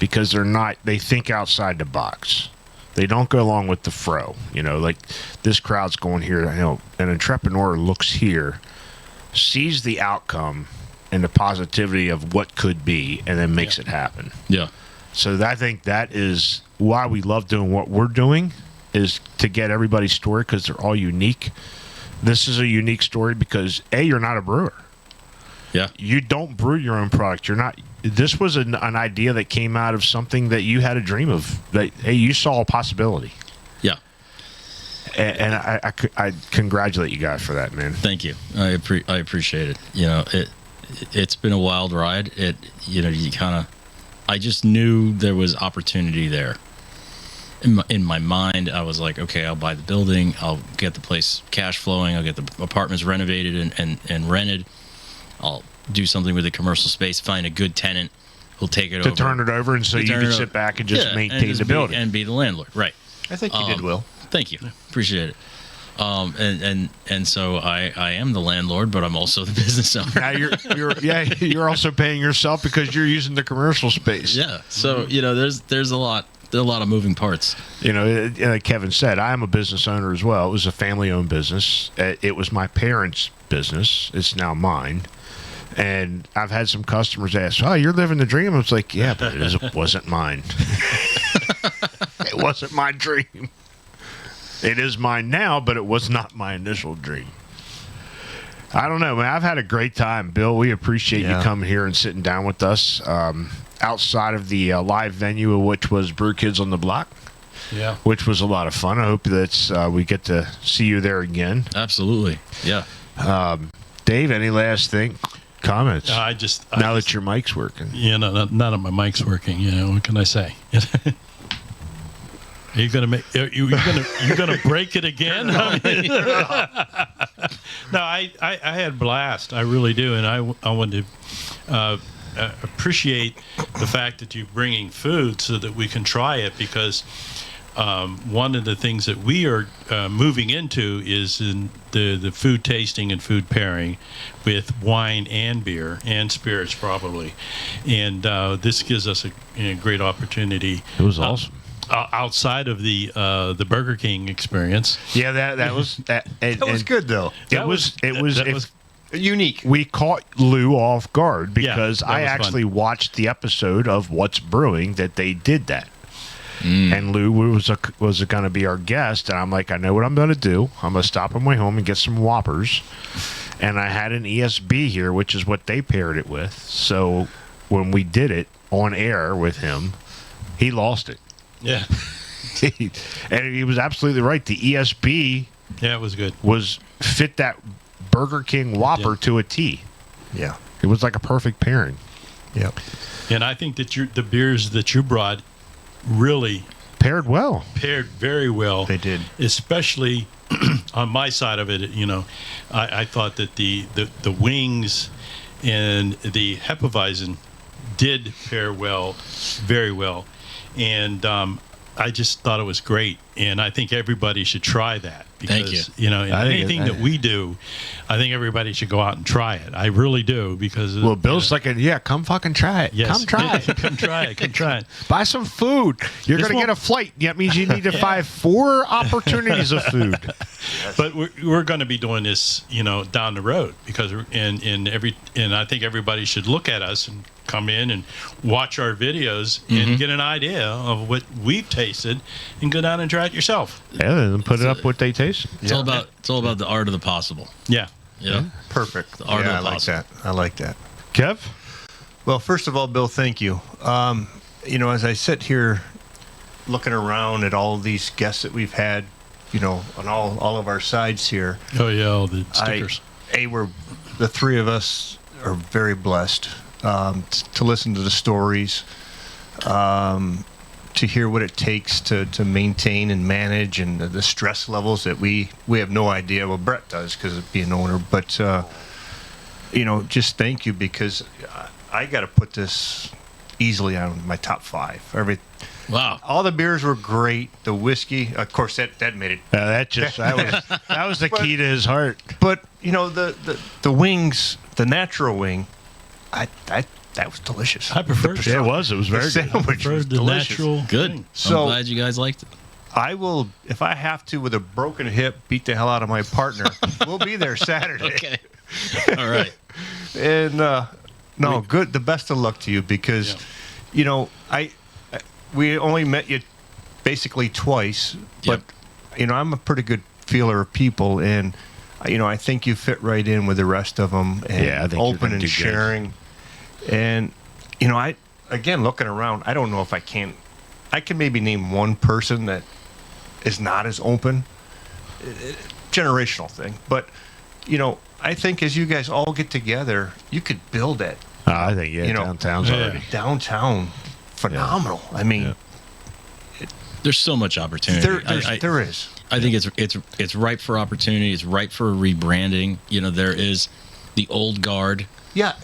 Because they think outside the box. They don't go along with the fro. Like this crowd's going here. An entrepreneur looks here, sees the outcome and the positivity of what could be, and then makes it happen. Yeah. So I think that is why we love doing what we're doing, is to get everybody's story, because they're all unique. This is a unique story because, A, you're not a brewer. Yeah. You don't brew your own product. You're not. This was an idea that came out of something that you had a dream of. That, hey, you saw a possibility. Yeah. And I congratulate you guys for that, man. Thank you. I appreciate it. It's been a wild ride. I just knew there was opportunity there. In my mind, I was like, okay, I'll buy the building, I'll get the place cash flowing, I'll get the apartments renovated and rented. I'll do something with the commercial space, find a good tenant who'll take it over. To turn it over, and so you can sit back and just maintain the building. And be the landlord. Right. I think you did well. Thank you. Appreciate it. And so I am the landlord, but I'm also the business owner. Now you're also paying yourself because you're using the commercial space. Yeah. So there's a lot of moving parts. Like Kevin said, I am a business owner as well. It was a family-owned business. It was my parents' business. It's now mine. And I've had some customers ask, "Oh, you're living the dream." I was like, "Yeah, but it wasn't mine. It wasn't my dream. It is mine now, but it was not my initial dream." I don't know, man. I've had a great time, Bill. We appreciate you coming here and sitting down with us outside of the live venue, which was Brew Kids on the Block. Yeah. Which was a lot of fun. I hope that we get to see you there again. Absolutely. Yeah. Dave, any last comments? Now that your mic's working. Yeah, no, none of my mic's working. You know, what can I say? You're gonna break it again? No, I had a blast. I really do, and I want to appreciate the fact that you're bringing food so that we can try it, because one of the things that we are moving into is in the food tasting and food pairing with wine and beer and spirits, probably, and this gives us a great opportunity. It was awesome. Outside of the Burger King experience. Yeah, that was that was good though. It was unique. We caught Lou off guard because that I was actually fun. watched the episode of What's Brewing that they did that. And Lou was going to be our guest, and I'm like, I know what I'm going to do. I'm going to stop on my way home and get some Whoppers. And I had an ESB here, which is what they paired it with. So when we did it on air with him, he lost it. Yeah. And he was absolutely right. The ESB Yeah, it was good. was fit that Burger King Whopper to a T. Yeah. It was like a perfect pairing. Yep. And I think that the beers that you brought really Paired well. paired very well. They did. Especially on my side of it, you know, I thought that the wings and the Hefeweizen did pair well, very well. And I just thought it was great, and I think everybody should try that. Because, Thank you know, I think anything that we do, I think everybody should go out and try it. I really do, because Well, Bill's like, come fucking try it. yes, Come try it. come try it, come try it. Buy some food. You're This going to get a flight. That means you need to buy 4 opportunities of food. But we're going to be doing this, you know, down the road, because and I think everybody should look at us and come in and watch our videos and get an idea of what we've tasted, and go down and try it yourself. Yeah, and put it up what they taste. It's all about the art of the possible. Yeah. You know? Perfect. The art yeah, of the I like possible. that. I like that. Kev? Well, first of all, Bill, thank you. You know, as I sit here looking around at all of these guests that we've had, you know, on all of our sides here, Oh yeah, all the stickers. we're the three of us are very blessed to listen to the stories, to hear what it takes to maintain and manage, and the stress levels that we have no idea. Well, Brett does because of being an owner, but you know, just thank you, because I got to put this easily on my top 5. Wow. All the beers were great. The whiskey, of course, that made it. That was the key to his heart. But you know, the wings, the natural wing, that was delicious. I prefer Yeah, it was. It was very The good. sandwich prefer was the delicious. natural. Good. thing. So- I'm glad you guys liked it. I will, if I have to, with a broken hip, beat the hell out of my partner. We'll be there Saturday. Okay. All right. And good. The best of luck to you, because, you know, we only met you basically twice, but you know, I'm a pretty good feeler of people, and you know, I think you fit right in with the rest of them, and Yeah, I think you're open gonna and do good. sharing. And you know, again looking around, I don't know if I can maybe name one person that is not as open. Generational thing, but you know, I think as you guys all get together, you could build it. I think, You know, downtown's yeah. already. Downtown, phenomenal. I mean, There's so much opportunity. there is. I think it's ripe for opportunity. It's ripe for rebranding. You know, there is the old guard Yeah,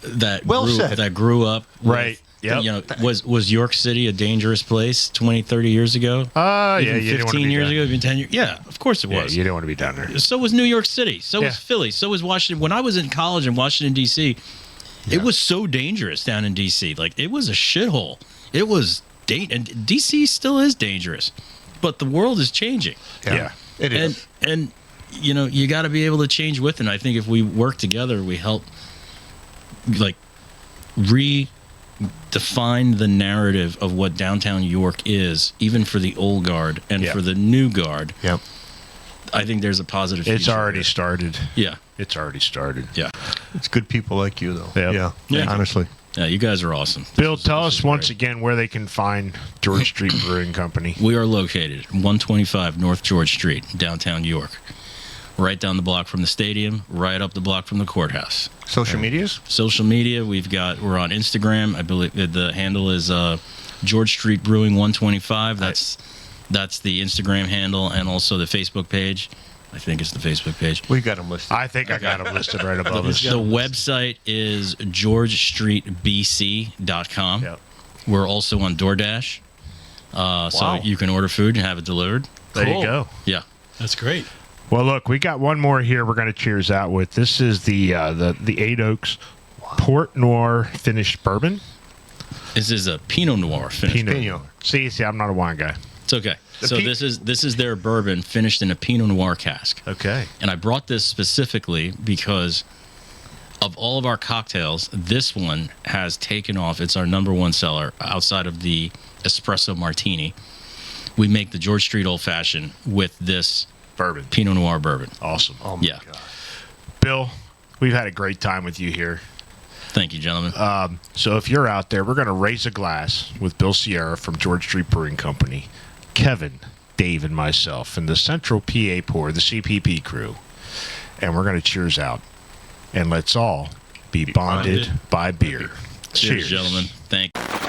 that Well grew, said. that grew up. Right. With, Yep. You know, was York City a dangerous place 20, 30 years ago? Yeah, Even you didn't want to 15 be years down. ago, even 10 years. Yeah, of course it Yeah, was. you didn't want to be down there. So was New York City. So was Yeah. Philly. So was Washington. When I was in college in Washington, D.C., it was so dangerous down in D.C. Like, it was a shithole. It was and D.C. still is dangerous. But the world is changing. Yeah. it is. And you know, you got to be able to change with it. And I think if we work together, we help, like, redefine the narrative of what downtown York is, even for the old guard and Yeah. for the new guard. Yep. I think there's a positive. It's future already here. started. Yeah, It's already started. yeah, It's good people like you, though. Yep. Yeah, honestly. yeah. You guys are awesome. Bill, This tell is us once great. again where they can find George Street Brewing Company. We are located 125 North George Street, downtown York. Right down the block from the stadium, right up the block from the courthouse. Social medias? Social media, we're on Instagram. I believe the handle is George Street Brewing 125. That's the Instagram handle, and also the Facebook page. I think it's the Facebook page. We got them listed. I think I got them listed right above us. The website is georgestreetbc.com. Yep. We're also on DoorDash, so you can order food and have it delivered. There Cool. you go. Yeah. That's great. Well, look, we got one more here we're going to cheers out with. This is the Eight Oaks Port Noir finished bourbon. This is a Pinot Noir finish. Pinot. See, I'm not a wine guy. It's okay. So Pi- this is their bourbon finished in a Pinot Noir cask. Okay. And I brought this specifically because of all of our cocktails, this one has taken off. It's our number one seller outside of the espresso martini. We make the George Street Old Fashioned with this Bourbon. Pinot Noir bourbon. Awesome. Oh, my Yeah. God. Bill, we've had a great time with you here. Thank you, gentlemen. So if you're out there, we're going to raise a glass with Bill Sierra from George Street Brewing Company, Kevin, Dave, and myself, and the Central PA Pour, the CPP crew. And we're going to cheers out. And let's all be bonded by beer. Cheers, gentlemen. Thank you.